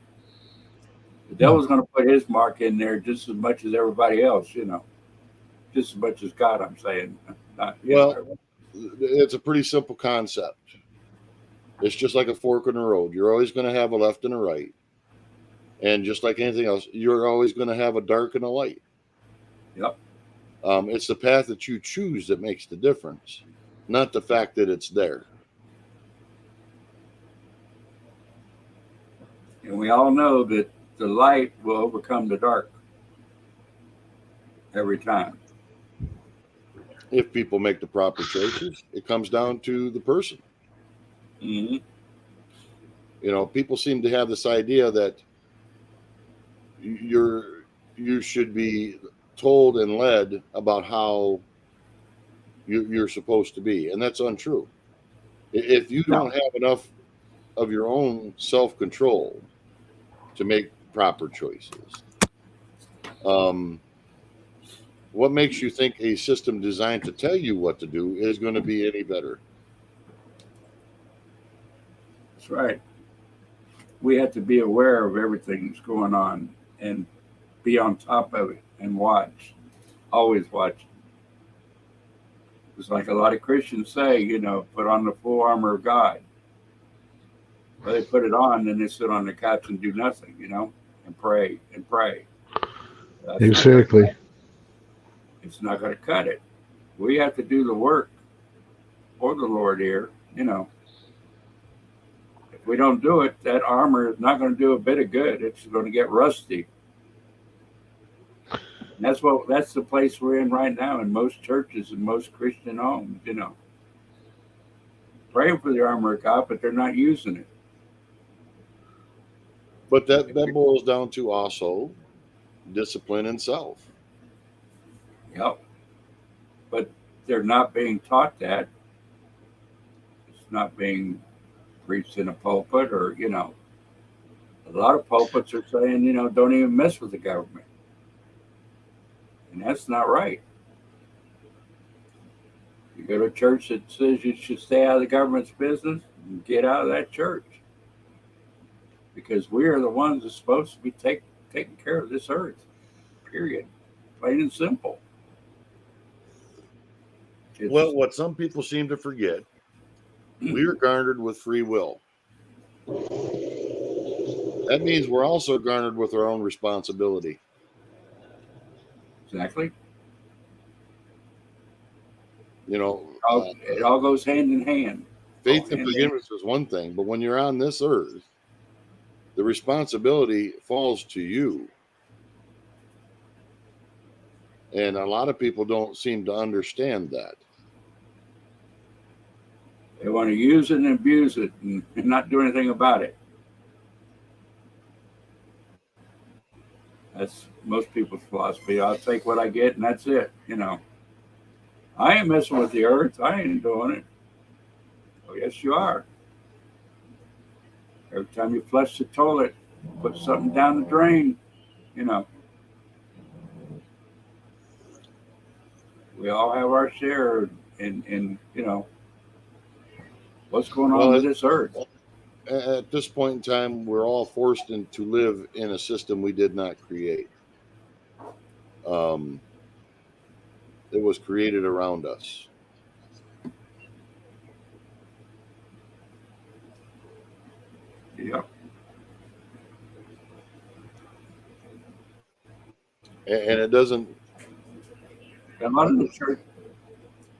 the devil's going to put his mark in there just as much as everybody else, you know, just as much as God, I'm saying. Not, Well, it's a pretty simple concept. It's just like a fork in the road. You're always going to have a left and a right. And just like anything else, you're always going to have a dark and a light. Yep. It's the path that you choose that makes the difference, not the fact that it's there. And we all know that the light will overcome the dark every time. If people make the proper choices, it comes down to the person. Mm-hmm. You know, people seem to have this idea that you should be told and led about how you're supposed to be, and that's untrue. If you don't have enough of your own self-control to make proper choices, what makes you think a system designed to tell you what to do is going to be any better? That's right. We have to be aware of everything that's going on and be on top of it and watch. Always watch. It's like a lot of Christians say, you know, put on the full armor of God. Well, they put it on, then they sit on the couch and do nothing, you know, and pray and pray. Exactly. It's not going to cut it. We have to do the work for the Lord here, you know. If we don't do it, that armor is not going to do a bit of good. It's going to get rusty. And that's the place we're in right now in most churches and most Christian homes, you know. Praying for the armor of God, but they're not using it. But that boils down to also discipline and self. Yep. But they're not being taught that. It's not being preached in a pulpit, or, you know, a lot of pulpits are saying, you know, don't even mess with the government. And that's not right. You go to a church that says you should stay out of the government's business, and get out of that church. Because we are the ones that's supposed to be taking care of this earth. Period. Plain and simple. Well, what some people seem to forget, we are garnered with free will. That means we're also garnered with our own responsibility. Exactly. You know, it all goes hand in hand. Faith and forgiveness is one thing, but when you're on this earth, the responsibility falls to you. And a lot of people don't seem to understand that. They want to use it and abuse it and not do anything about it. That's most people's philosophy. I'll take what I get, and that's it. You know, I ain't messing with the earth. I ain't doing it. Oh, yes, you are. Every time you flush the toilet, put something down the drain. You know, we all have our share in you know, what's going on with this earth. At this point in time, we're all forced to live in a system we did not create. It was created around us. Yeah. And it doesn't. A lot of the church,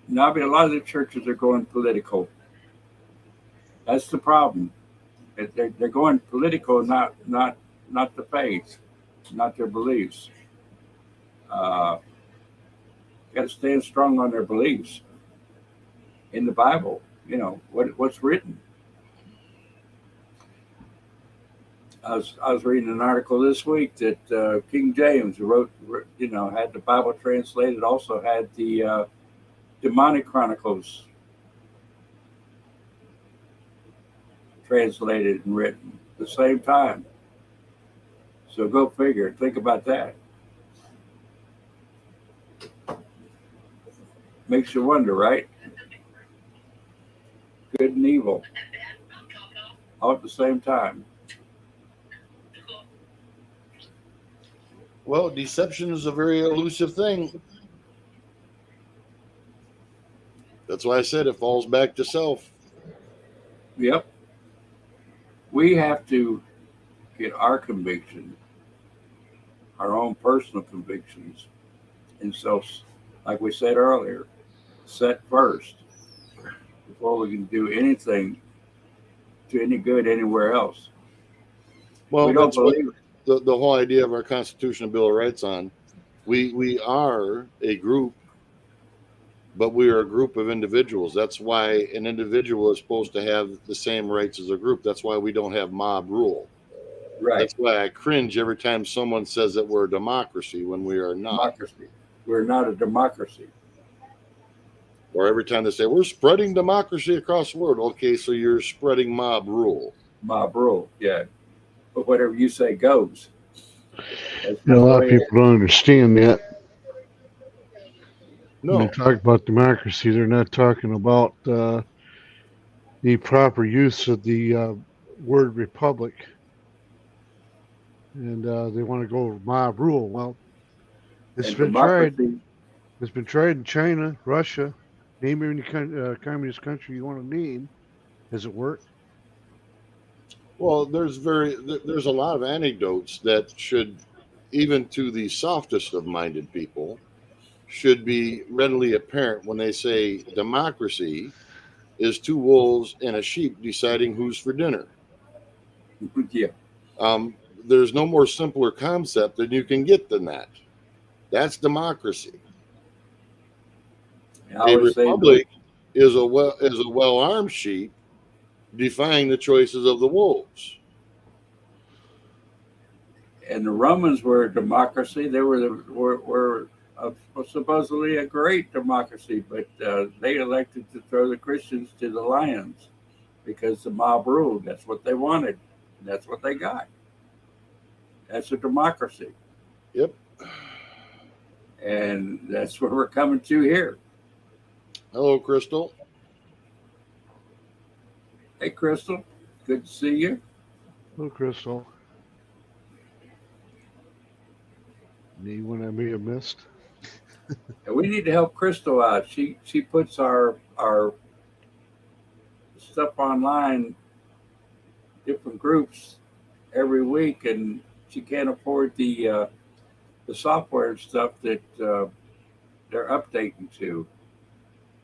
now, a lot of the churches are going political. That's the problem. They're going political, not the faith, not their beliefs. Got to stand strong on their beliefs in the Bible. You know what's written. I was reading an article this week that King James wrote, you know, had the Bible translated, also had the Demonic Chronicles translated and written at the same time. So go figure. Think about that. Makes you wonder, right? Good and evil all at the same time. Well, deception is a very elusive thing. That's why I said it falls back to self. Yep. We have to get our conviction, our own personal convictions, and self, like we said earlier, set first before we can do anything to any good anywhere else. Well, we don't that's what believe the whole idea of our Constitution and Bill of Rights on. We are a group, but we are a group of individuals. That's why an individual is supposed to have the same rights as a group. That's why we don't have mob rule. Right. That's why I cringe every time someone says that we're a democracy when we are not. Democracy. We're not a democracy. Or every time they say we're spreading democracy across the world. Okay, so you're spreading mob rule. Mob rule, yeah. But whatever you say goes. You know, a lot of people don't understand that. No. When they talk about democracy, they're not talking about the proper use of the word republic. And they want to go mob rule. Well, it's been tried. It's been tried in China, Russia. Name any communist country you want to name. Has it worked? Well, there's a lot of anecdotes that should, even to the softest of minded people, should be readily apparent when they say democracy is two wolves and a sheep deciding who's for dinner. Yeah. There's no more simpler concept than you can get than that. That's democracy. A republic is a well-armed sheep defying the choices of the wolves. And the Romans were a democracy. They were supposedly a great democracy, but they elected to throw the Christians to the lions because the mob ruled. That's what they wanted. That's what they got. That's a democracy. Yep. And that's where we're coming to here. Hello, Crystal. Hey, Crystal. Good to see you. Hello, Crystal. Anyone I may have missed? And we need to help Crystal out. She puts our stuff online, different groups every week, and she can't afford the software and stuff that they're updating to.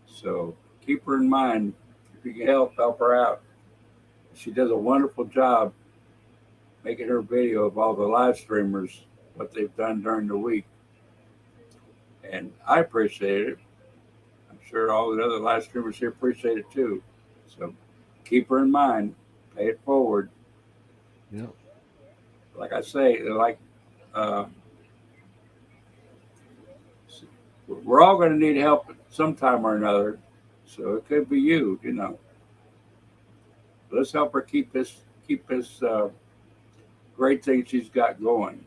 So keep her in mind. If you can help her out. She does a wonderful job making her video of all the live streamers, what they've done during the week. And I appreciate it. I'm sure all the other live streamers here appreciate it too. So keep her in mind. Pay it forward. Yeah. Like I say, like we're all going to need help at some time or another. So it could be you, Let's help her keep this great thing she's got going.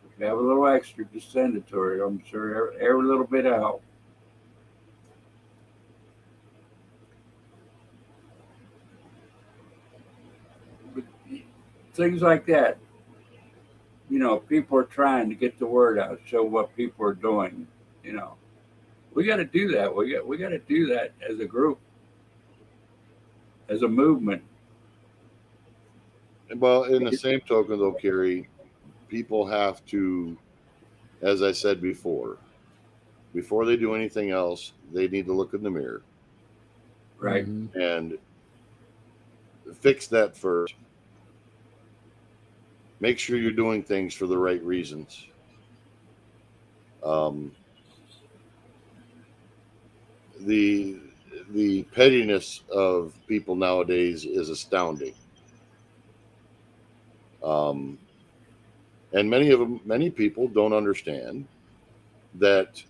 If you have a little extra, just send it to her. I'm sure every little bit of help. But things like that, people are trying to get the word out, show what people are doing. We got to do that. We got to do that as a group, as a movement. Well, in the same token, though, Kerry, people have to, as I said before they do anything else, they need to look in the mirror. Right. And fix that first. Make sure you're doing things for the right reasons. The pettiness of people nowadays is astounding. And many people don't understand that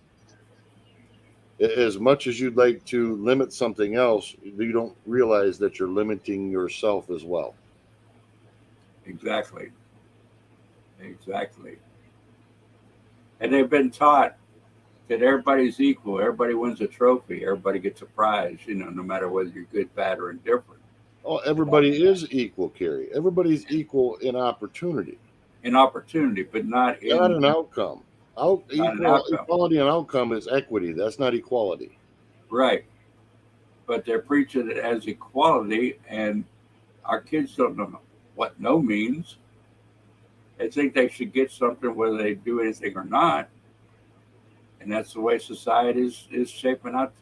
as much as you'd like to limit something else, you don't realize that you're limiting yourself as well. Exactly. And they've been taught that everybody's equal. Everybody wins a trophy. Everybody gets a prize, no matter whether you're good, bad, or indifferent. Oh, everybody is equal, Kerry. Everybody's equal in opportunity. In opportunity, but not an outcome. Equality and outcome is equity. That's not equality. Right. But they're preaching it as equality, and our kids don't know what no means. They think they should get something whether they do anything or not. And that's the way society is shaping out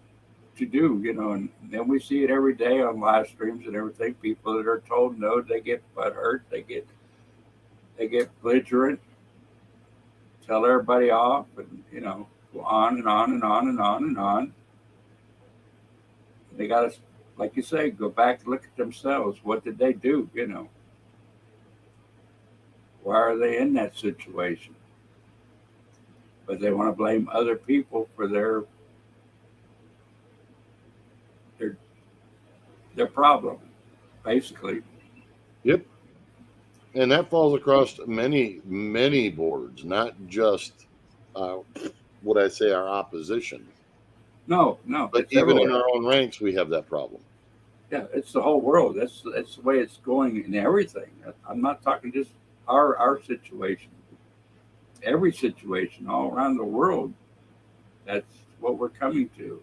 to do, and then we see it every day on live streams and everything. People that are told no, they get butthurt, they get belligerent, tell everybody off, and go on and on and on and on and on. They got to, like you say, go back and look at themselves. What did they do? Why are they in that situation? But they want to blame other people for their problem, basically. Yep. And that falls across many, many boards, not just what I say our opposition. No. But even in our own ranks, we have that problem. Yeah, it's the whole world. That's the way it's going in everything. I'm not talking just our situation. Every situation all around the world, that's what we're coming to.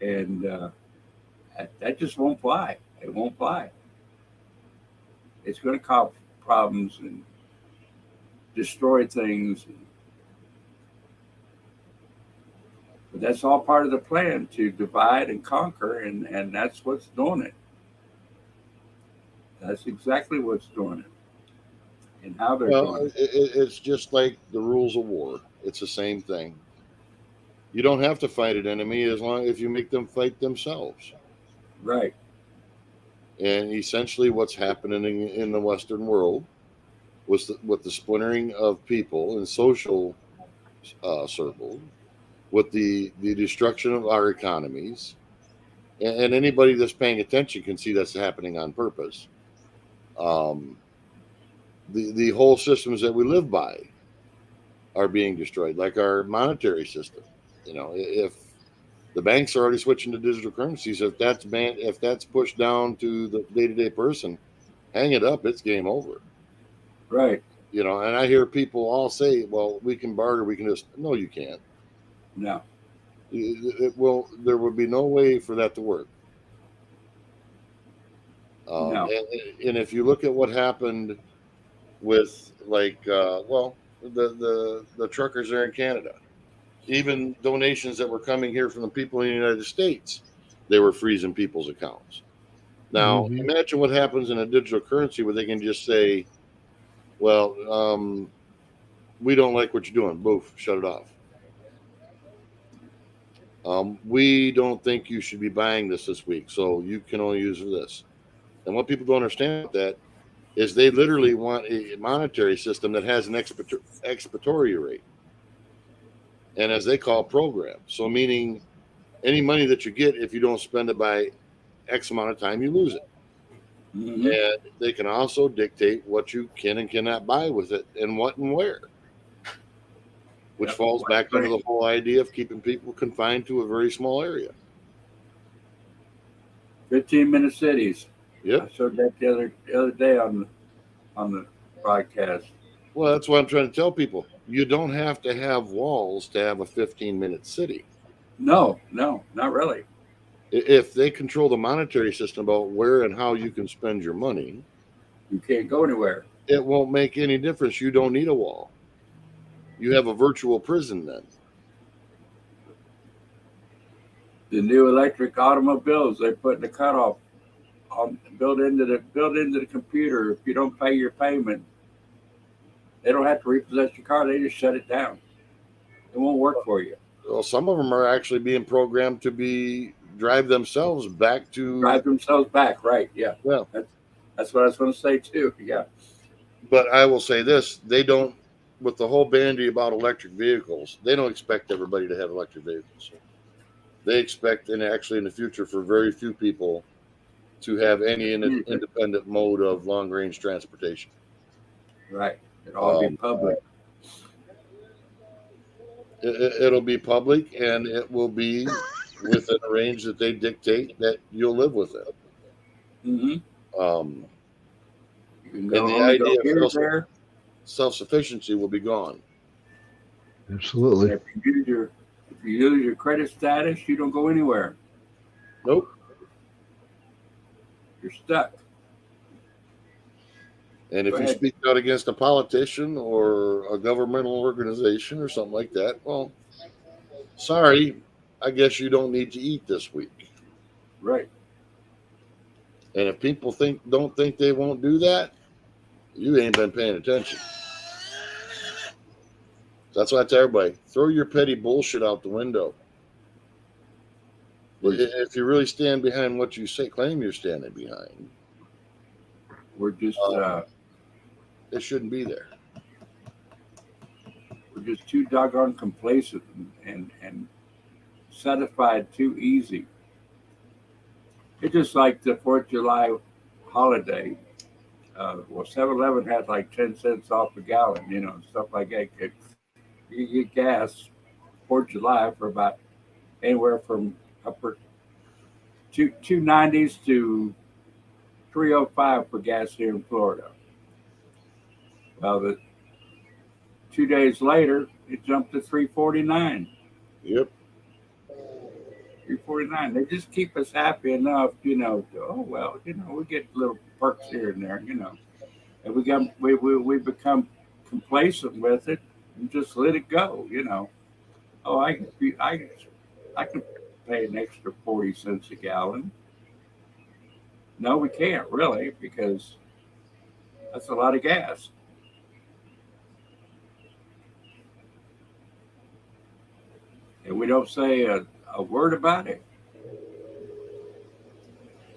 And that just won't fly. It won't fly. It's going to cause problems and destroy things. But that's all part of the plan, to divide and conquer, and that's what's doing it. That's exactly what's doing it. And how they're doing it. It's just like the rules of war. It's the same thing. You don't have to fight an enemy as long as you make them fight themselves. Right. And essentially what's happening in the Western world was with the splintering of people in social circles, with the destruction of our economies, and anybody that's paying attention can see that's happening on purpose. The whole systems that we live by are being destroyed, like our monetary system. If the banks are already switching to digital currencies, if that's pushed down to the day-to-day person, hang it up, it's game over. Right. And I hear people all say, well, we can barter, we can just, no, you can't. No. There would be no way for that to work. No. And if you look at what happened with the truckers there in Canada, even donations that were coming here from the people in the United States, they were freezing people's accounts. Now, imagine what happens in a digital currency where they can just say, well, we don't like what you're doing. Boof, shut it off. We don't think you should be buying this week, so you can only use this. And what people don't understand about that is they literally want a monetary system that has an expiatory rate. and as they call program. So meaning any money that you get, if you don't spend it by X amount of time, you lose it. Mm-hmm. And they can also dictate what you can and cannot buy with it and what and where, which falls back into the whole idea of keeping people confined to a very small area. 15-minute cities. Yep. I showed that the other day on the broadcast. Well, that's what I'm trying to tell people. You don't have to have walls to have a 15-minute city. No, not really. If they control the monetary system about where and how you can spend your money, you can't go anywhere. It won't make any difference. You don't need a wall. You have a virtual prison then. The new electric automobiles, they put the cutoff on built into the computer. If you don't pay your payment, they don't have to repossess your car. They just shut it down. It won't work for you. Well, some of them are actually being programmed to drive themselves back. Right? Yeah. Well, that's what I was going to say too. Yeah. But I will say this: they don't, with the whole bandy about electric vehicles, they don't expect everybody to have electric vehicles. They expect, and actually in the future, for very few people to have any independent mode of long-range transportation. Right. It'll all be public. It'll be public, and it will be within a range that they dictate that you'll live within. Mm-hmm. And the idea of self-sufficiency will be gone. Absolutely. If you use your credit status, you don't go anywhere. Nope. You're stuck. And if you speak out against a politician or a governmental organization or something like that, well, sorry, I guess you don't need to eat this week. Right. And if people don't think they won't do that, you ain't been paying attention. That's why I tell everybody, throw your petty bullshit out the window. If you really stand behind what you claim you're standing behind, we're just it shouldn't be there. We're just too doggone complacent and satisfied too easy. It's just like the 4th of July holiday. 7-Eleven had like 10 cents off a gallon, stuff like that. You get gas 4th of July for about anywhere from upper $2.90s to $3.05 for gas here in Florida. Well, 2 days later, it jumped to $3.49. Yep. $3.49. They just keep us happy enough, we get little perks here and there, and we become complacent with it and just let it go, Oh, I can pay an extra 40 cents a gallon. No, we can't really, because that's a lot of gas. And we don't say a word about it.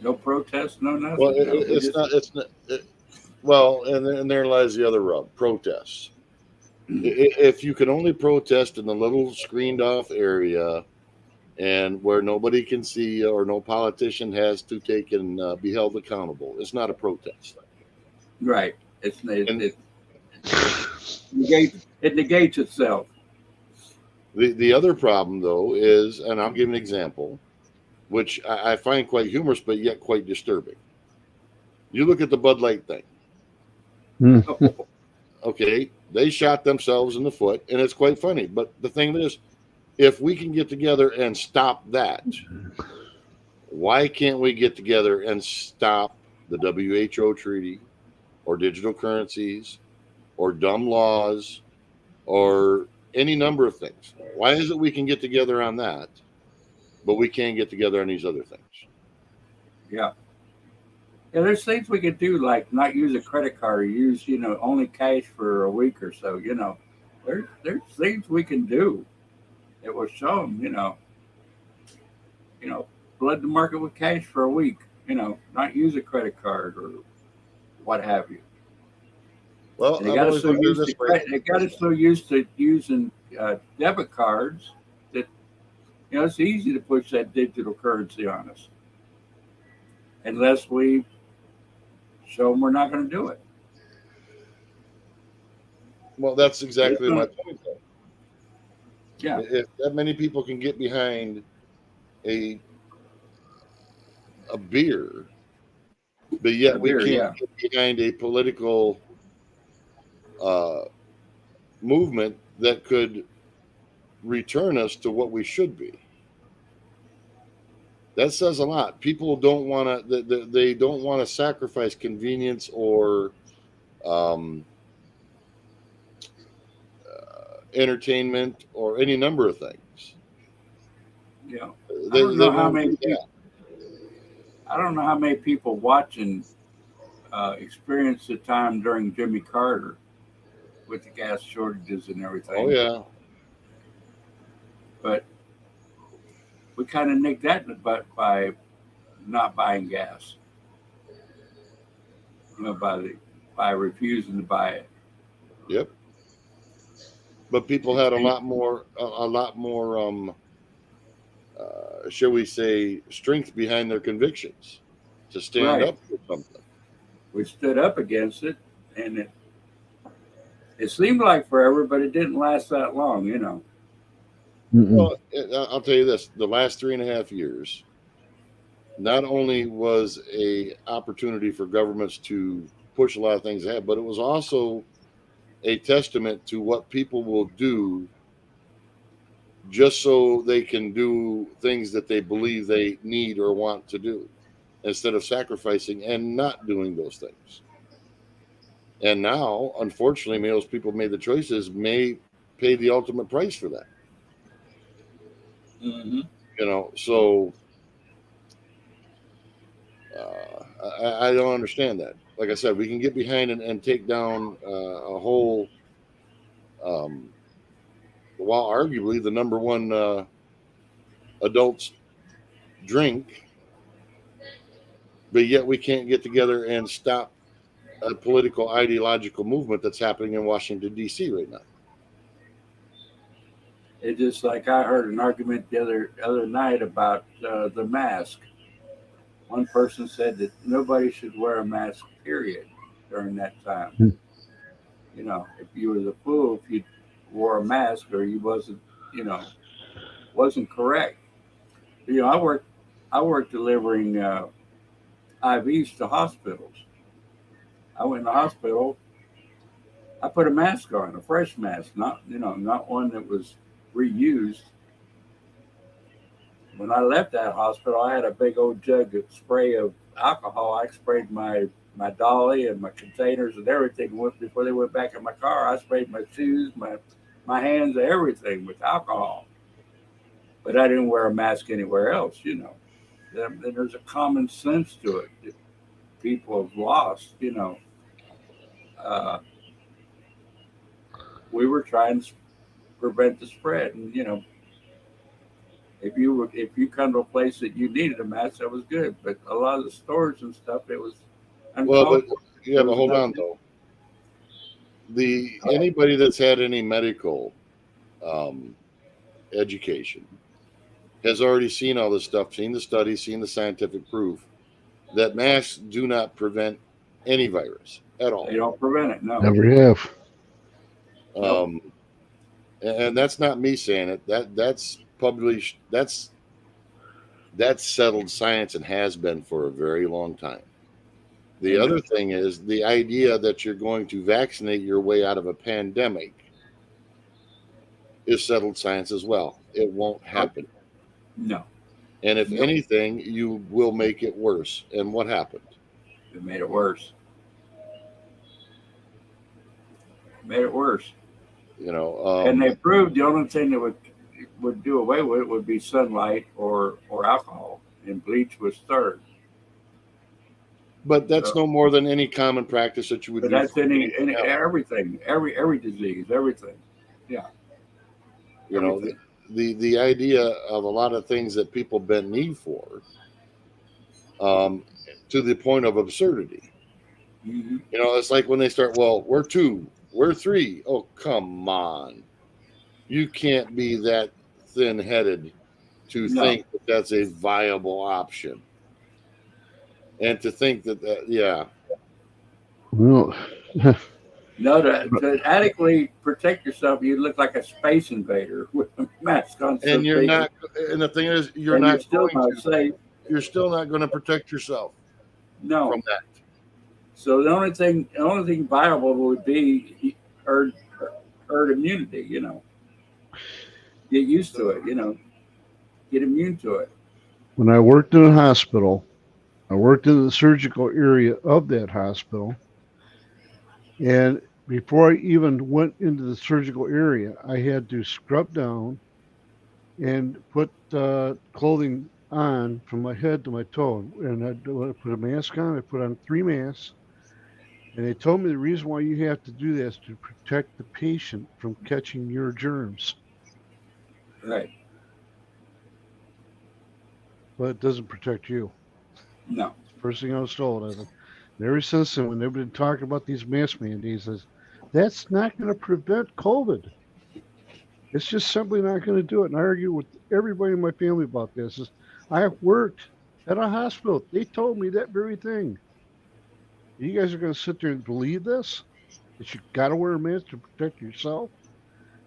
No protest, no nothing. Well, and there lies the other rub: protests. If you can only protest in the little screened off area and where nobody can see or no politician has to take and be held accountable, it's not a protest. Right. It negates itself. The other problem, though, is, and I'll give an example, which I find quite humorous, but yet quite disturbing. You look at the Bud Light thing. Okay, they shot themselves in the foot, and it's quite funny. But the thing is, if we can get together and stop that, why can't we get together and stop the WHO treaty or digital currencies or dumb laws or any number of things? Why is it we can get together on that, but we can't get together on these other things? Yeah. Yeah, there's things we could do, like not use a credit card or use, only cash for a week or so, There's things we can do that will show them, flood the market with cash for a week, not use a credit card or what have you. Well, they got us so used to using debit cards that, it's easy to push that digital currency on us unless we show them we're not going to do it. Well, that's exactly my point, though. Yeah. If that many people can get behind a beer, but yet we can't get behind a political movement that could return us to what we should be. That says a lot. People don't want to. They don't want to sacrifice convenience or entertainment or any number of things. Yeah, I don't know how many people watching experienced the time during Jimmy Carter with the gas shortages and everything. Oh yeah, but we kind of nicked that in the butt by not buying gas. By refusing to buy it. Yep. But people had a lot more, shall we say, strength behind their convictions to stand up for something. We stood up against it, and it seemed like forever, but it didn't last that long, Well, I'll tell you this: the last 3.5 years, not only was a opportunity for governments to push a lot of things ahead, but it was also a testament to what people will do just so they can do things that they believe they need or want to do, instead of sacrificing and not doing those things. And now, unfortunately, those people made the choices may pay the ultimate price for that. Mm-hmm. So I don't understand that. Like I said, we can get behind and take down a whole, while arguably the number one adults drink, but yet we can't get together and stop a political ideological movement that's happening in Washington, D.C. right now. It's just like I heard an argument the other night about the mask. One person said that nobody should wear a mask, period, during that time. If you were the fool, if you wore a mask or you wasn't correct. I worked delivering IVs to hospitals. I went in the hospital. I put a mask on, a fresh mask, not one that was reused. When I left that hospital, I had a big old jug of spray of alcohol. I sprayed my dolly and my containers and everything. Before they went back in my car, I sprayed my shoes, my hands, everything with alcohol. But I didn't wear a mask anywhere else, There's a common sense to it that people have lost, We were trying to prevent the spread, and if you come to a place that you needed a mask, that was good. But a lot of the stores and stuff, it was well, but hold on though. Anybody that's had any medical education has already seen all this stuff, seen the studies, seen the scientific proof that masks do not prevent any virus at all. They don't prevent it, no. Never have. And that's not me saying it. That's published. That's settled science and has been for a very long time. The other thing is the idea that you're going to vaccinate your way out of a pandemic is settled science as well. It won't happen. No. And if anything, you will make it worse. And what happened? It made it worse. And they proved the only thing that would do away with it would be sunlight or alcohol, and bleach was third. But that's no more than any common practice that you would do. But that's everything, every disease, everything. Yeah. The idea of a lot of things that people bend knee for, to the point of absurdity. Mm-hmm. It's like when they start, well, we're 2, we're 3. Oh, come on. You can't be that thin-headed to think that that's a viable option. And to think that Well, no, to adequately protect yourself, you look like a space invader with a mask on. And you're not. And the thing is, you're still not safe. You're still not going to protect yourself. No. From that. So the only thing viable would be herd immunity. Get used to it. Get immune to it. When I worked in a hospital, I worked in the surgical area of that hospital. And before I even went into the surgical area, I had to scrub down and put clothing on from my head to my toe. And I put a mask on. I put on 3 masks. And they told me the reason why you have to do that is to protect the patient from catching your germs. Right. But it doesn't protect you. No. First thing I was told. And ever since then, when they've been talking about these mask mandates, that's not going to prevent COVID. It's just simply not going to do it. And I argue with everybody in my family about this. I have worked at a hospital. They told me that very thing. You guys are going to sit there and believe this? That you got to wear a mask to protect yourself?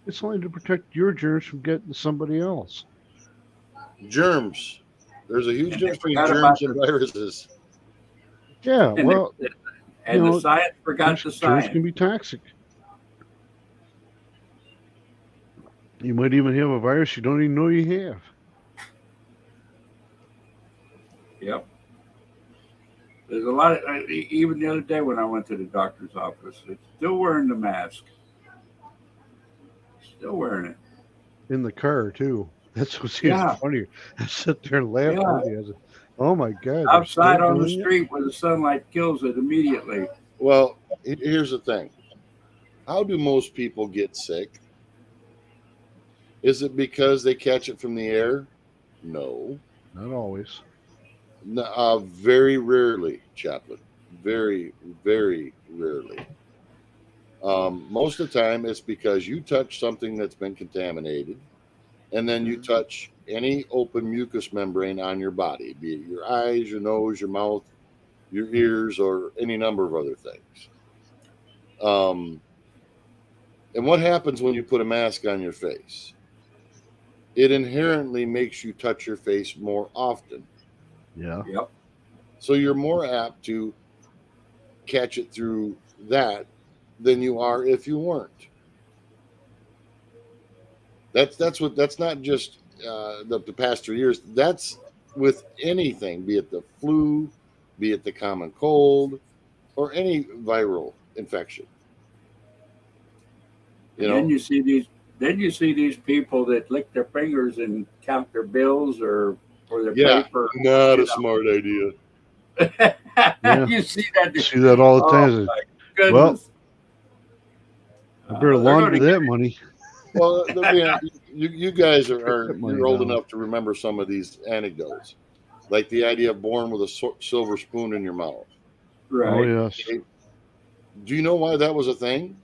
It's only to protect your germs from getting to somebody else. Germs. There's a huge difference between germs and viruses. Yeah, well, the science forgot the science. Germs can be toxic. You might even have a virus you don't even know you have. Yep. There's a lot of, even the other day when I went to the doctor's office, it's still wearing the mask. Still wearing it. In the car, too. That's what's even funnier. I sit there and laugh at you. Oh, my God. Outside on the street where the sunlight kills it immediately. Well, here's the thing. How do most people get sick? Is it because they catch it from the air? No. Not always. No, very rarely, Chaplain. Very, very rarely. Most of the time, it's because you touch something that's been contaminated, and then you touch any open mucous membrane on your body, be it your eyes, your nose, your mouth, your ears, or any number of other things. And what happens when you put a mask on your face? It inherently makes you touch your face more often. Yeah. Yep. So you're more apt to catch it through that than you are if you weren't. That's not just the past 3 years. That's with anything, be it the flu, be it the common cold, or any viral infection. Then you see these people that lick their fingers and count their bills or their paper. Not a smart idea. You see that? See that all the time. My goodness. Well, I better launder that money. Well, you guys you're old enough to remember some of these anecdotes, like the idea of born with a silver spoon in your mouth. Right. Oh, yes. Do you know why that was a thing?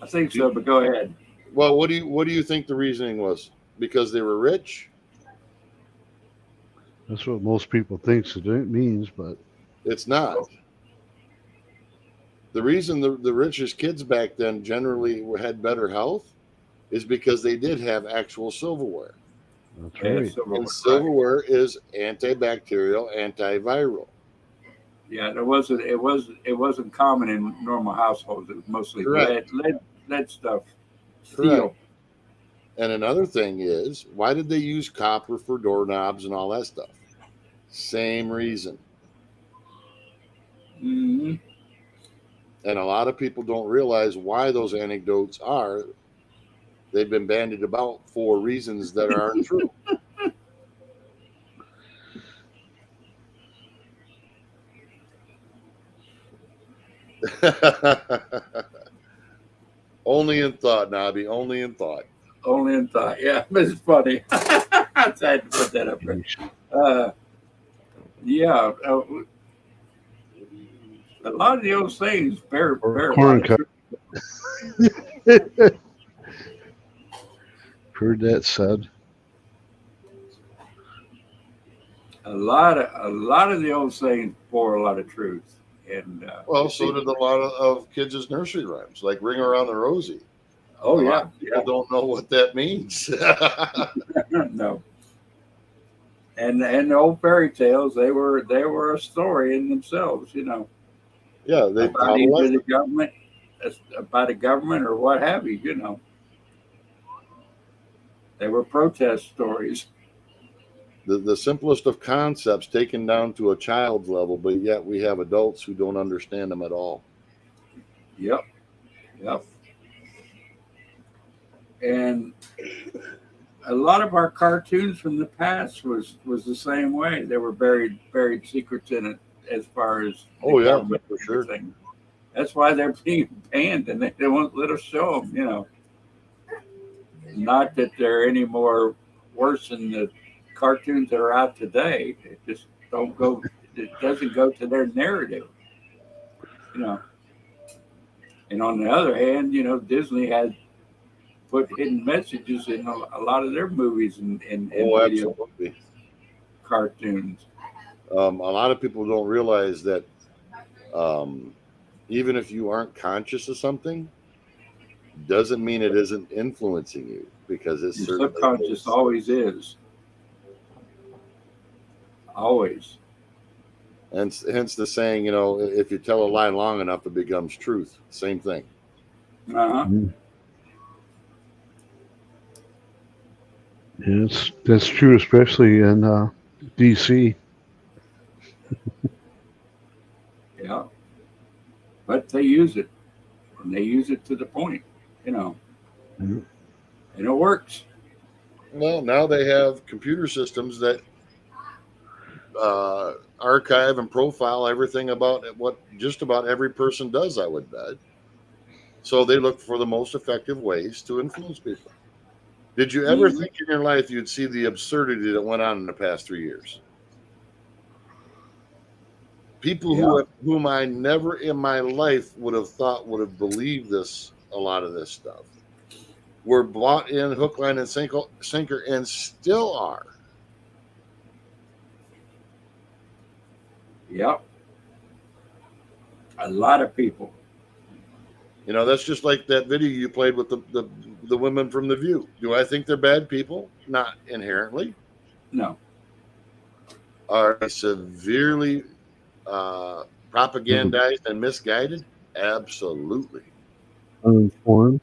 I think so, but go ahead. Well, what do you think the reasoning was? Because they were rich? That's what most people think it means, but it's not. The reason the richest kids back then generally had better health is because they did have actual silverware. That's right. And silverware is antibacterial, antiviral. Yeah, it wasn't common in normal households. It was mostly lead stuff. Steel. And another thing is, why did they use copper for doorknobs and all that stuff? Same reason. Mm-hmm. And a lot of people don't realize why those anecdotes are. They've been bandied about for reasons that aren't true. Only in thought, Nobby. Only in thought. Only in thought. Yeah, this is funny. I had to put that up there. A lot of the old sayings bear a lot Corn of cup. truth. Heard that said. A lot of the old sayings bore a lot of truth. And Well, so did a lot of kids' nursery rhymes, like "Ring Around the Rosie." Oh A lot yeah, of people don't know what that means. no. And the old fairy tales, they were a story in themselves, you know. Yeah, they about either the government, about the government or what have you, you know. They were protest stories. The simplest of concepts taken down to a child's level, but yet we have adults who don't understand them at all. Yep. And a lot of our cartoons from the past was the same way. There were buried secrets in it as far as the government for sure. Thing. That's why they're being banned, and they won't let us show them. You know, not that they're any more worse than the cartoons that are out today. It just don't go. It doesn't go to their narrative. You know. And on the other hand, you know, Disney had put hidden messages in a lot of their movies and video absolutely. Cartoons. A lot of people don't realize that even if you aren't conscious of something, doesn't mean it isn't influencing you, because it's Your subconscious always is. Always. And hence the saying, you know, if you tell a lie long enough, it becomes truth. Same thing. Uh-huh. Yeah, that's true, especially in DC. Yeah. But they use it. And they use it to the point, you know. And it works. Well, now they have computer systems that archive and profile everything about what just about every person does, I would bet. So they look for the most effective ways to influence people. Did you ever think in your life you'd see the absurdity that went on in the past 3 years? People whom I never in my life would have thought would have believed this, a lot of this stuff, were bought in hook, line, and sinker, and still are. Yep. A lot of people. You know, that's just like that video you played with the women from The View. Do I think they're bad people? Not inherently. No. Are they severely propagandized and misguided? Absolutely. Uninformed.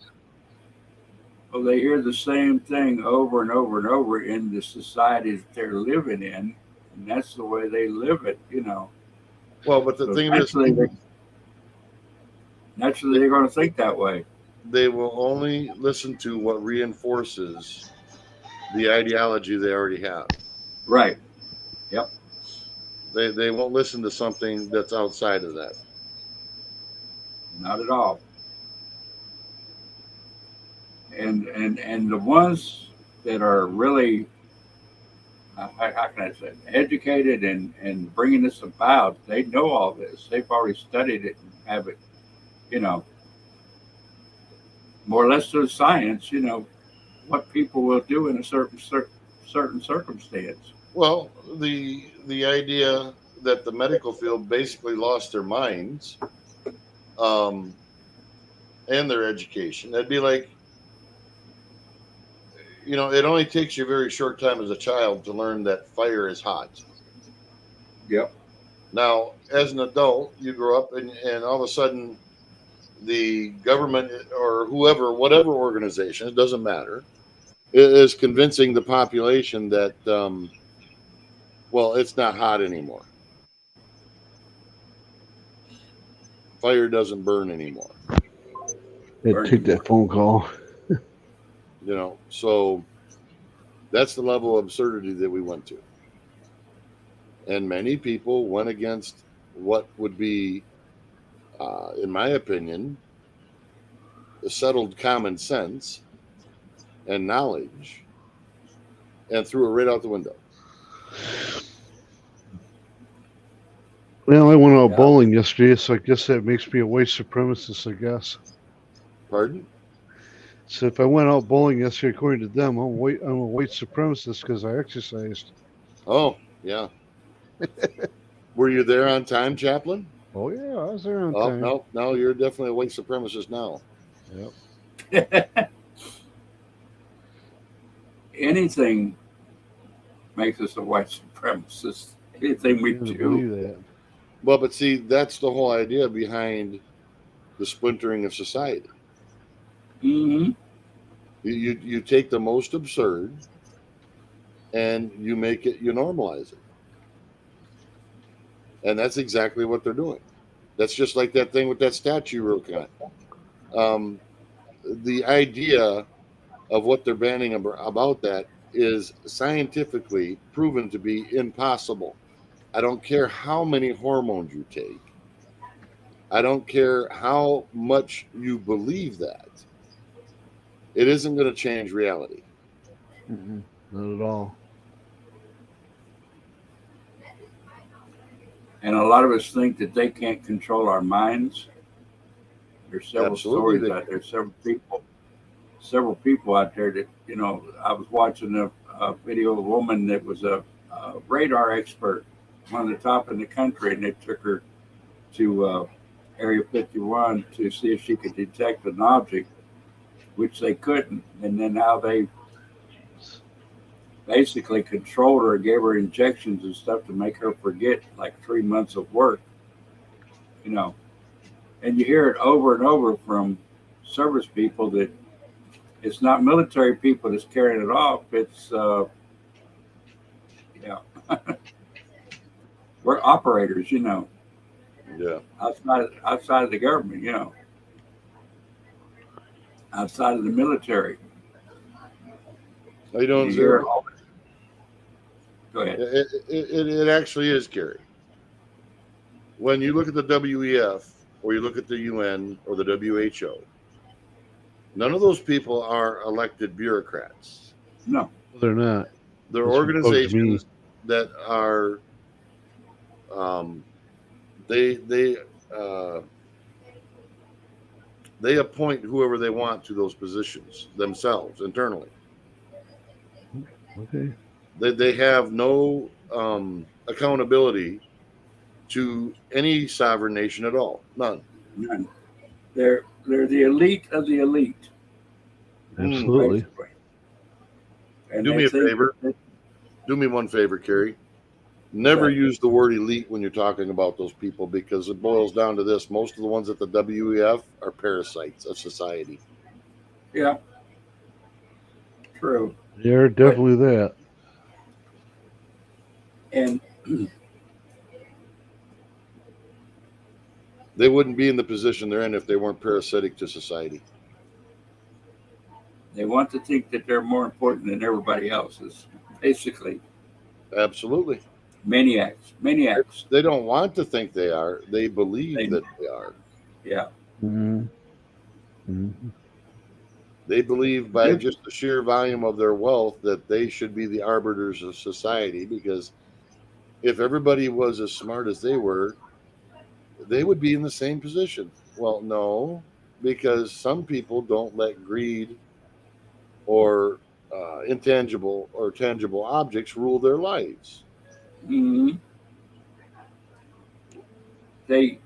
Well, they hear the same thing over and over and over in the societies they're living in, and that's the way they live it, you know. Well, but the thing is, naturally they're going to think that way. They will only listen to what reinforces the ideology they already have. Right. Yep. They won't listen to something that's outside of that. Not at all. And the ones that are really, how can I say, educated and bringing this about, they know all this. They've already studied it and have it, you know, more or less to science, you know, what people will do in a certain circumstance. Well, the idea that the medical field basically lost their minds and their education. That'd be like, you know, it only takes you a very short time as a child to learn that fire is hot. Yep. Now, as an adult, you grow up and all of a sudden the government or whoever, whatever organization, it doesn't matter, is convincing the population that, well, it's not hot anymore. Fire doesn't burn anymore. Take that phone call. You know, so that's the level of absurdity that we went to. And many people went against what would be, in my opinion, the settled common sense and knowledge, and threw it right out the window. Well, I went out Yeah. bowling yesterday, so I guess that makes me a white supremacist, I guess. Pardon? So if I went out bowling yesterday, according to them, I'm a white supremacist because I exercised. Oh, yeah. Were you there on time, Chaplain? Oh yeah, I was there on Oh, time. no, you're definitely a white supremacist now. Yep. Anything makes us a white supremacist. Anything we I do. believe that. Well, but see, that's the whole idea behind the splintering of society. Mm-hmm. You take the most absurd and you normalize it. And that's exactly what they're doing. That's just like that thing with that statue real quick. The idea of what they're banning about that is scientifically proven to be impossible. I don't care how many hormones you take. I don't care how much you believe that. It isn't going to change reality. Not at all. And a lot of us think that they can't control our minds. There's several Absolutely stories out there, several people out there that, I was watching a video of a woman that was a radar expert, one of the top in the country, and they took her to Area 51 to see if she could detect an object, which they couldn't. And then how they basically controlled her, gave her injections and stuff to make her forget like 3 months of work, And you hear it over and over from service people that it's not military people that's carrying it off. It's, we're operators, Yeah. outside of the government, outside of the military. How you doing, You hear it Zero? all. Go ahead. It actually is, Gary. When you look at the WEF or you look at the UN or the WHO, none of those people are elected bureaucrats. No, they're not. They're That's what bugs organizations me. that are they appoint whoever they want to those positions themselves internally. Okay. They have no accountability to any sovereign nation at all. None. none. They're the elite of the elite. Absolutely. Basically. And Do they me a think favor. that- Do me one favor, Kerry. Never use the word elite when you're talking about those people because it boils down to this. Most of the ones at the WEF are parasites of society. Yeah. True. They're definitely that. And They wouldn't be in the position they're in if they weren't parasitic to society. they want to think that they're more important than everybody else. Is basically Absolutely. maniacs. They don't want to think they are. They believe that they are. Yeah. Mm-hmm. Mm-hmm. They believe by just the sheer volume of their wealth that they should be the arbiters of society because if everybody was as smart as they were, they would be in the same position. Well, no, because some people don't let greed or intangible or tangible objects rule their lives. Mm-hmm. They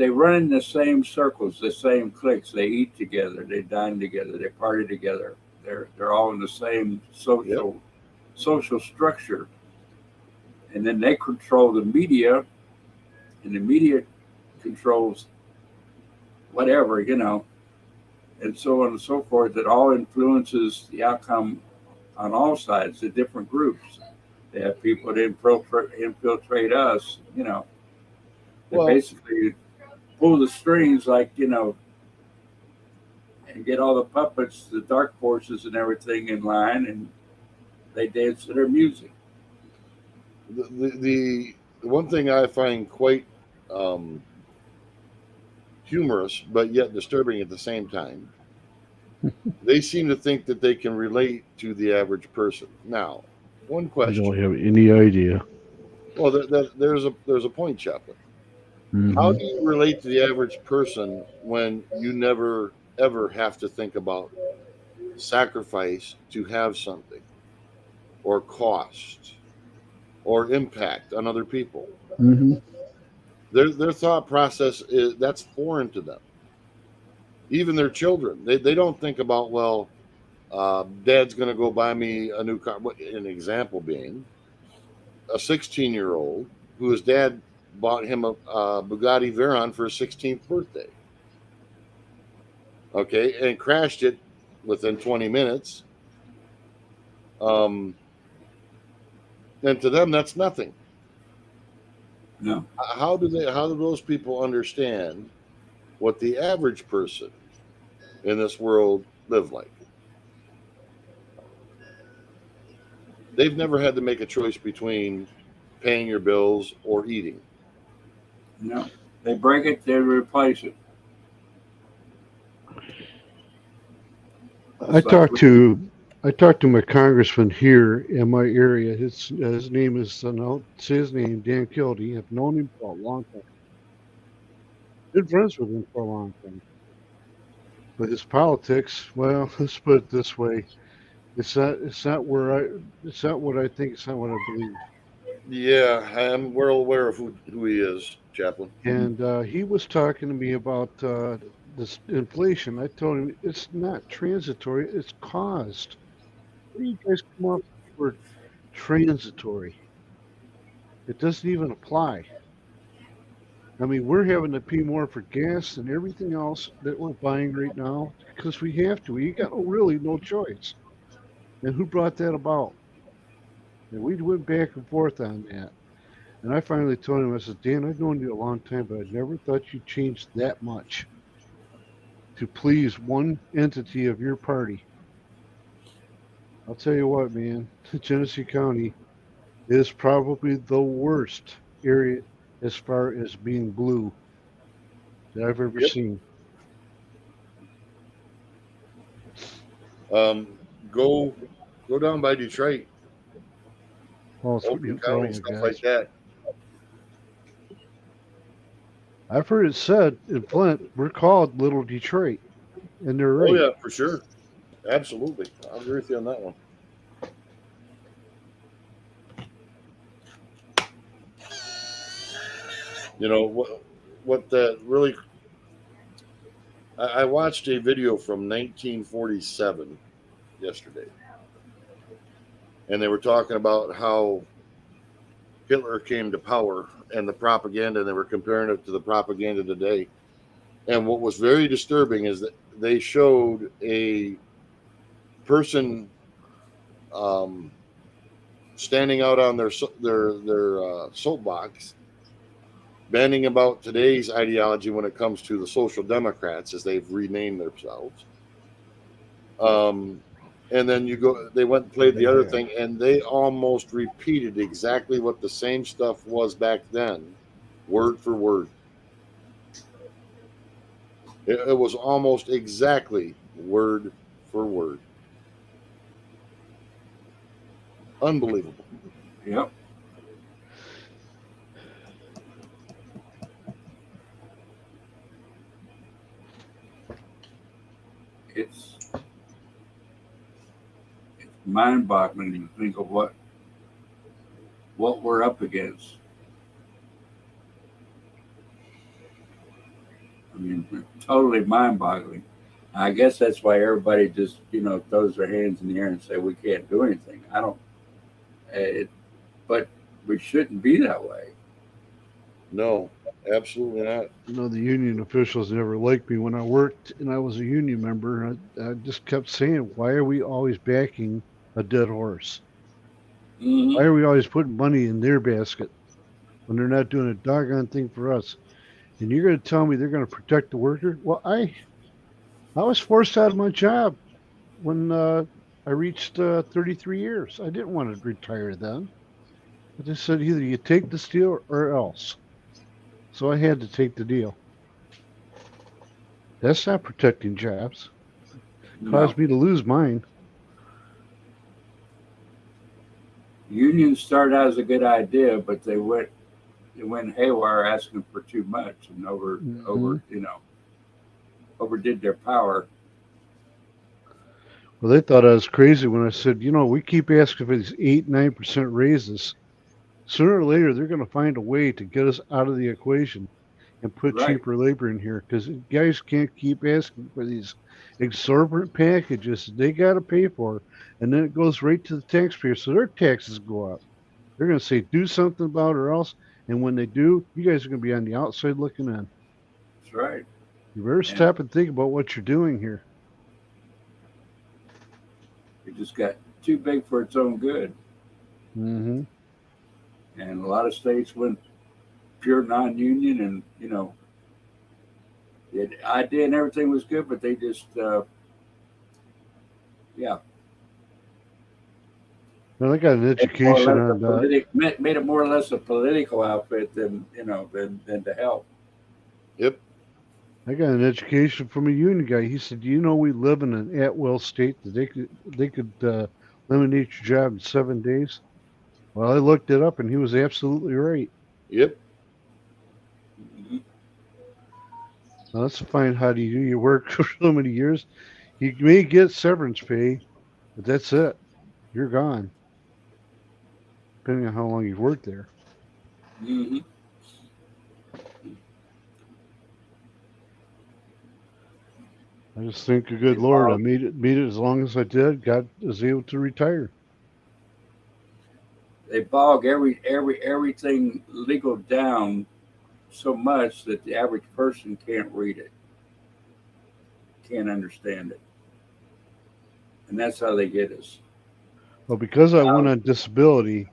run in the same circles, the same cliques. They eat together, they dine together, they party together. They're all in the same social structure. And then they control the media, and the media controls whatever, and so on and so forth. That all influences the outcome on all sides, the different groups. They have people that infiltrate us, They basically pull the strings and get all the puppets, the dark forces and everything in line, and they dance to their music. The one thing I find quite humorous, but yet disturbing at the same time, they seem to think that they can relate to the average person. Now, one I question. don't have any idea. Well, there's a point, Chaplain. How do you relate to the average person when you never ever have to think about sacrifice to have something, or cost, or impact on other people? Mm-hmm. Their thought process is that's foreign to them. Even their children, they don't think about, well, Dad's going to go buy me a new car. An example being a 16-year-old whose dad bought him a Bugatti Veyron for his 16th birthday. Okay, and crashed it within 20 minutes. And to them, that's nothing. No. How do those people understand what the average person in this world live like? They've never had to make a choice between paying your bills or eating. No. They break it, they replace it. I talked to my congressman here in my area. His name is his name, Dan Kildee. I've known him for a long time. Good friends with him for a long time. But his politics, well, let's put it this way: it's not what I think. It's not what I believe. Yeah, I'm well aware of who he is, Chaplain. And he was talking to me about this inflation. I told him it's not transitory; it's caused. What do you guys come up with the word transitory? It doesn't even apply. I mean, we're having to pay more for gas and everything else that we're buying right now because we have to. We got really no choice. And who brought that about? And we went back and forth on that. And I finally told him, I said, Dan, I've known you a long time, but I never thought you'd change that much to please one entity of your party. I'll tell you what, man, Genesee County is probably the worst area as far as being blue that I've ever seen. Go down by Detroit, Oakland County, stuff like that. I've heard it said in Flint, we're called Little Detroit, and they're right. Oh yeah, for sure, absolutely. I agree with you on that one. You know what that really. I watched a video from 1947 yesterday, and they were talking about how Hitler came to power and the propaganda, and they were comparing it to the propaganda today. And what was very disturbing is that they showed a person standing out on their soapbox, banning about today's ideology when it comes to the Social Democrats, as they've renamed themselves. And then they went and played the other thing, and they almost repeated exactly what the same stuff was back then, word for word. It was almost exactly word for word. Unbelievable. Yep. It's mind-boggling to think of what we're up against. I mean, totally mind-boggling. I guess that's why everybody just, throws their hands in the air and say we can't do anything. But we shouldn't be that way. No, absolutely not. The union officials never liked me when I worked and I was a union member. I just kept saying, why are we always backing a dead horse? Mm-hmm. Why are we always putting money in their basket when they're not doing a doggone thing for us? And you're going to tell me they're going to protect the worker? Well, I was forced out of my job when I reached 33 years. I didn't want to retire then. I just said either you take this deal or else. So I had to take the deal. That's not protecting jobs. It caused me to lose mine. Unions started out as a good idea, but they went haywire asking for too much and overdid their power. Well, they thought I was crazy when I said, we keep asking for these 8-9% raises. Sooner or later, they're going to find a way to get us out of the equation and put Right. cheaper labor in here, because guys can't keep asking for these exorbitant packages they got to pay for, and then it goes right to the taxpayer, so their taxes go up. They're going to say, do something about it or else, and when they do, you guys are going to be on the outside looking in. That's right. You better stop and think about what you're doing here. It just got too big for its own good. Mm-hmm. And a lot of states went pure non-union, and the idea and everything was good, but they just Well, I got an education on that. Made it more or less a political outfit than to help. Yep. I got an education from a union guy. He said, we live in an at-will state that they could eliminate your job in 7 days. Well, I looked it up, and he was absolutely right. Yep. Now, that's fine. How do you do your work for so many years? You may get severance pay, but that's it. You're gone, depending on how long you've worked there. Mm-hmm. I just think, good Lord, I made it as long as I did. God was able to retire. They bog everything legal down so much that the average person can't read it, can't understand it, and that's how they get us. Well, because I went on disability,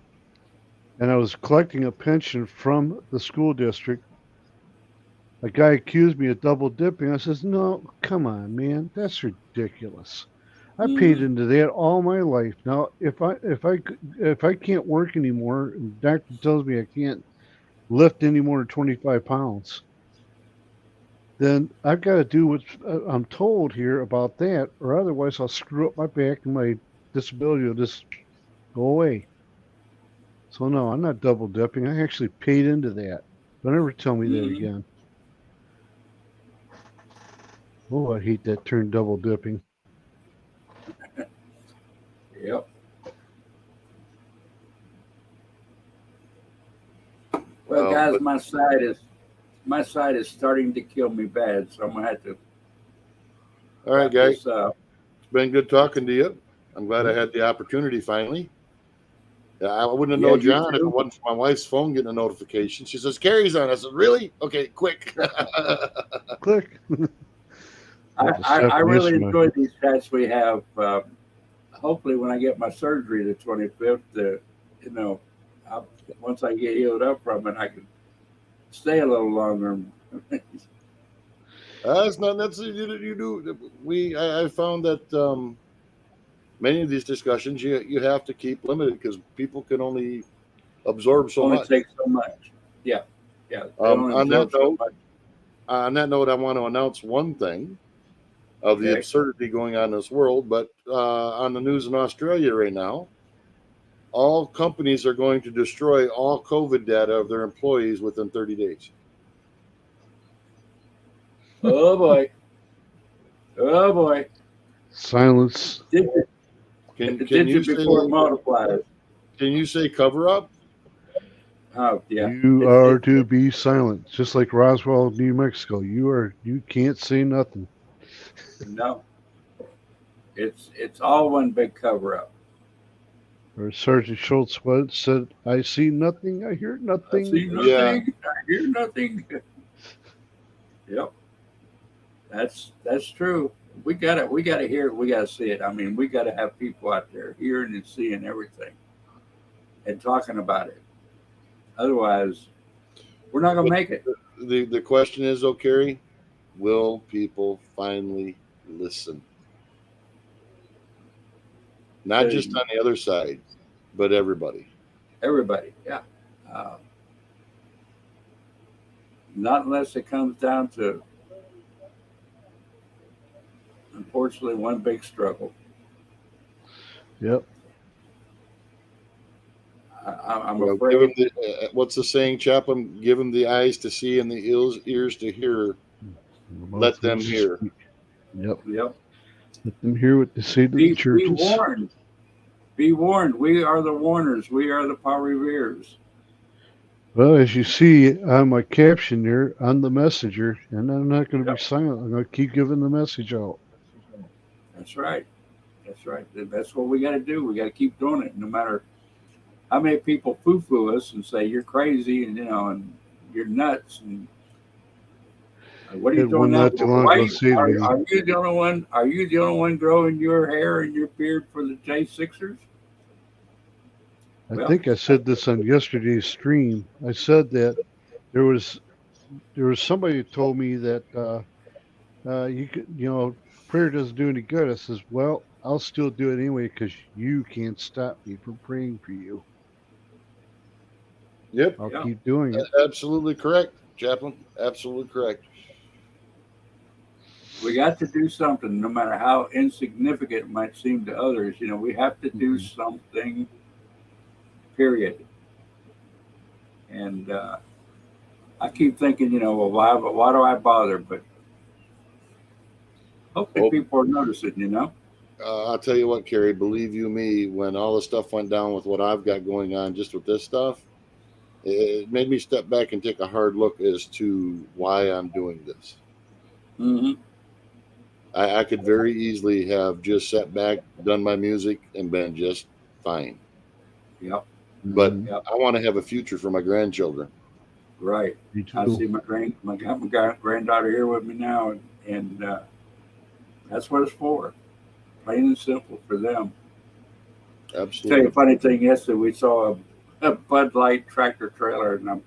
and I was collecting a pension from the school district, a guy accused me of double dipping. I says, no, come on, man, that's ridiculous. I paid into that all my life. Now, if I can't work anymore, and the doctor tells me I can't lift any more than 25 pounds, then I've got to do what I'm told here about that, or otherwise I'll screw up my back and my disability will just go away. So no, I'm not double dipping. I actually paid into that. Don't ever tell me that again. Oh, I hate that term, double dipping. Yep. Well, guys, my side is starting to kill me bad, so I'm gonna have to. All right, guys. It's been good talking to you. I'm glad I had the opportunity finally. I wouldn't have known John if it wasn't for my wife's phone getting a notification. She says, Carrie's on. I said, really? Okay, quick. Click. I really enjoy these chats we have. Hopefully, when I get my surgery the 25th, once I get healed up from it, I can stay a little longer. That's not necessarily you do. I found that many of these discussions you have to keep limited because people can only absorb so much. Take so much. Yeah. On that note, I want to announce one thing of the absurdity going on in this world. But on the news in Australia right now, all companies are going to destroy all COVID data of their employees within 30 days. Oh boy. Oh boy. Silence. Can you say multiplies? Can you say cover up? Oh yeah. You are to be silent, just like Roswell, New Mexico. You can't say nothing. No. It's all one big cover up. Or Sergeant Schultz once said, I see nothing, I hear nothing. I see nothing, I hear nothing. Yep. That's true. We gotta hear it, we gotta see it. I mean, we gotta have people out there hearing and seeing everything and talking about it. Otherwise, we're not gonna make it. The question is, though, Carrie, will people finally listen? Not just on the other side, but everybody. Everybody, yeah. Not unless it comes down to, unfortunately, one big struggle. Yep. I'm Give afraid. him the, what's the saying, Chaplain? Give them the eyes to see and the ears to hear. Let them hear. Yep. Yep. Let them hear what they say to the Be churches. warned. Be warned. We are the warners. We are the power reveres. Well, as you see on my caption there, I'm the messenger, and I'm not going to be silent. I'm going to keep giving the message out. That's right. That's right. That's what we got to do. We got to keep doing it, no matter how many people foo-foo us and say you're crazy and and you're nuts and what are you Had doing one now? not too long Why ago say to are me, you the only one? Are you the only one growing your hair and your beard for the J6ers? I think I said this on yesterday's stream. I said that there was somebody who told me that you could, prayer doesn't do any good. I says, well, I'll still do it anyway because you can't stop me from praying for you. Yep. I'll keep doing it. Absolutely correct, Chaplain. Absolutely correct. We got to do something, no matter how insignificant it might seem to others. We have to do something. Period. And I keep thinking, well, why do I bother? But hopefully people are noticing. I'll tell you what, Kerry. Believe you me, when all the stuff went down with what I've got going on, just with this stuff, it made me step back and take a hard look as to why I'm doing this. Mm-hmm. I could very easily have just sat back, done my music, and been just fine. Yep. But I want to have a future for my grandchildren. Right. I see my granddaughter here with me now, and that's what it's for. Plain and simple for them. Absolutely. Tell you a funny thing. Yesterday we saw a Bud Light tractor trailer, and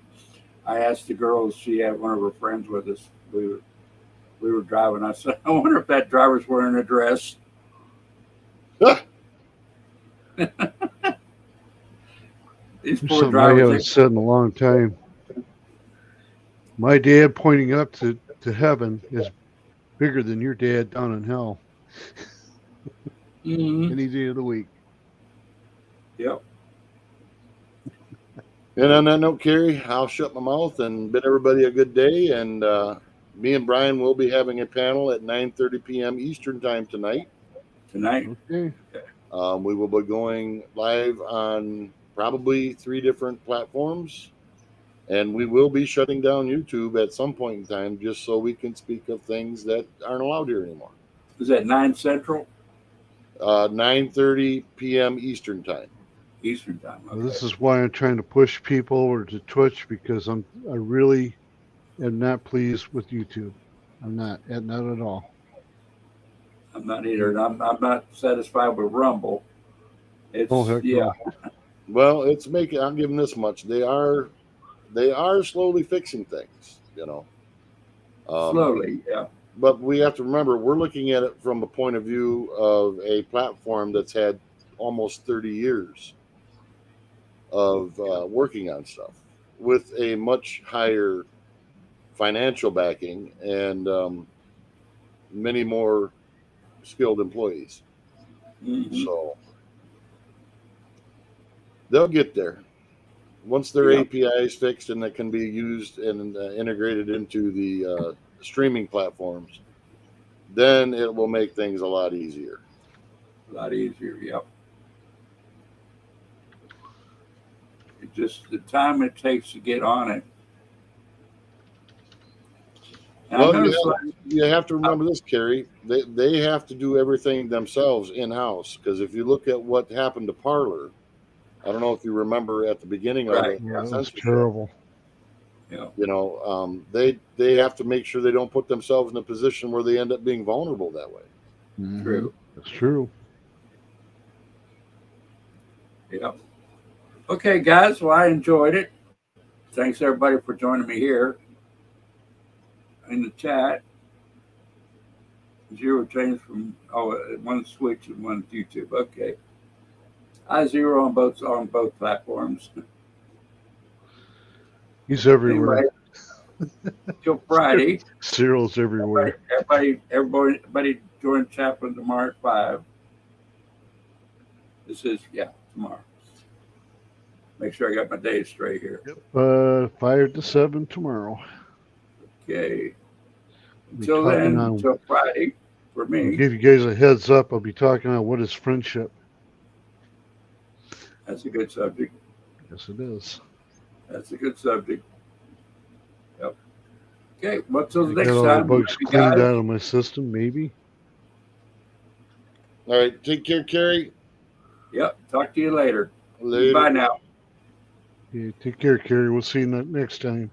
I asked the girls. She had one of her friends with us. We were driving. I said, I wonder if that driver's wearing a dress. These poor Something drivers. I haven't said in a long time. My dad pointing up to heaven is bigger than your dad down in hell. Any day of the week. Yep. And on that note, Kerry, I'll shut my mouth and bid everybody a good day. And me and Brian will be having a panel at 9:30 p.m. Eastern time tonight. Okay. We will be going live on probably 3 different platforms. And we will be shutting down YouTube at some point in time just so we can speak of things that aren't allowed here anymore. Is that 9 Central? 9:30 p.m. Eastern time. Eastern time. Okay. Well, this is why I'm trying to push people over to Twitch because I really am not pleased with YouTube. I'm not at all. I'm not either. And I'm not satisfied with Rumble. It's heck yeah. no. Well, it's making. I'm giving this much. They are slowly fixing things. Slowly, yeah. But we have to remember, we're looking at it from the point of view of a platform that's had almost 30 years of working on stuff with a much higher financial backing and many more skilled employees. So they'll get there. Once their API is fixed and that can be used and integrated into the streaming platforms, then it will make things a lot easier. A lot easier, yep. It just the time it takes to get on it. And Well, you have to remember this, Kerry. They have to do everything themselves in-house, because if you look at what happened to Parler, I don't know if you remember at the beginning of it. Yeah, that was terrible. Yeah. They have to make sure they don't put themselves in a position where they end up being vulnerable that way. True. That's true. Yep. Okay, guys. Well, I enjoyed it. Thanks everybody for joining me here in the chat. 0 changed from one Switch and one YouTube. Okay. I 0 on both platforms. He's everywhere. Anyway, till Friday. Cyril's everywhere. Everybody join Chaplain tomorrow at 5. This is tomorrow. Make sure I got my days straight here. 5 to 7 tomorrow. Okay. Be Until talking then, on- until Friday for I'll me. give you guys a heads up. I'll be talking on what is friendship. That's a good subject. Yes, it is. That's a good subject. Yep. Okay. Well, till the I next got all the time. bugs love you cleaned guys. out of my system, maybe. All right. Take care, Carrie. Yep. Talk to you later. Later. Bye now. Yeah, take care, Carrie. We'll see you next time.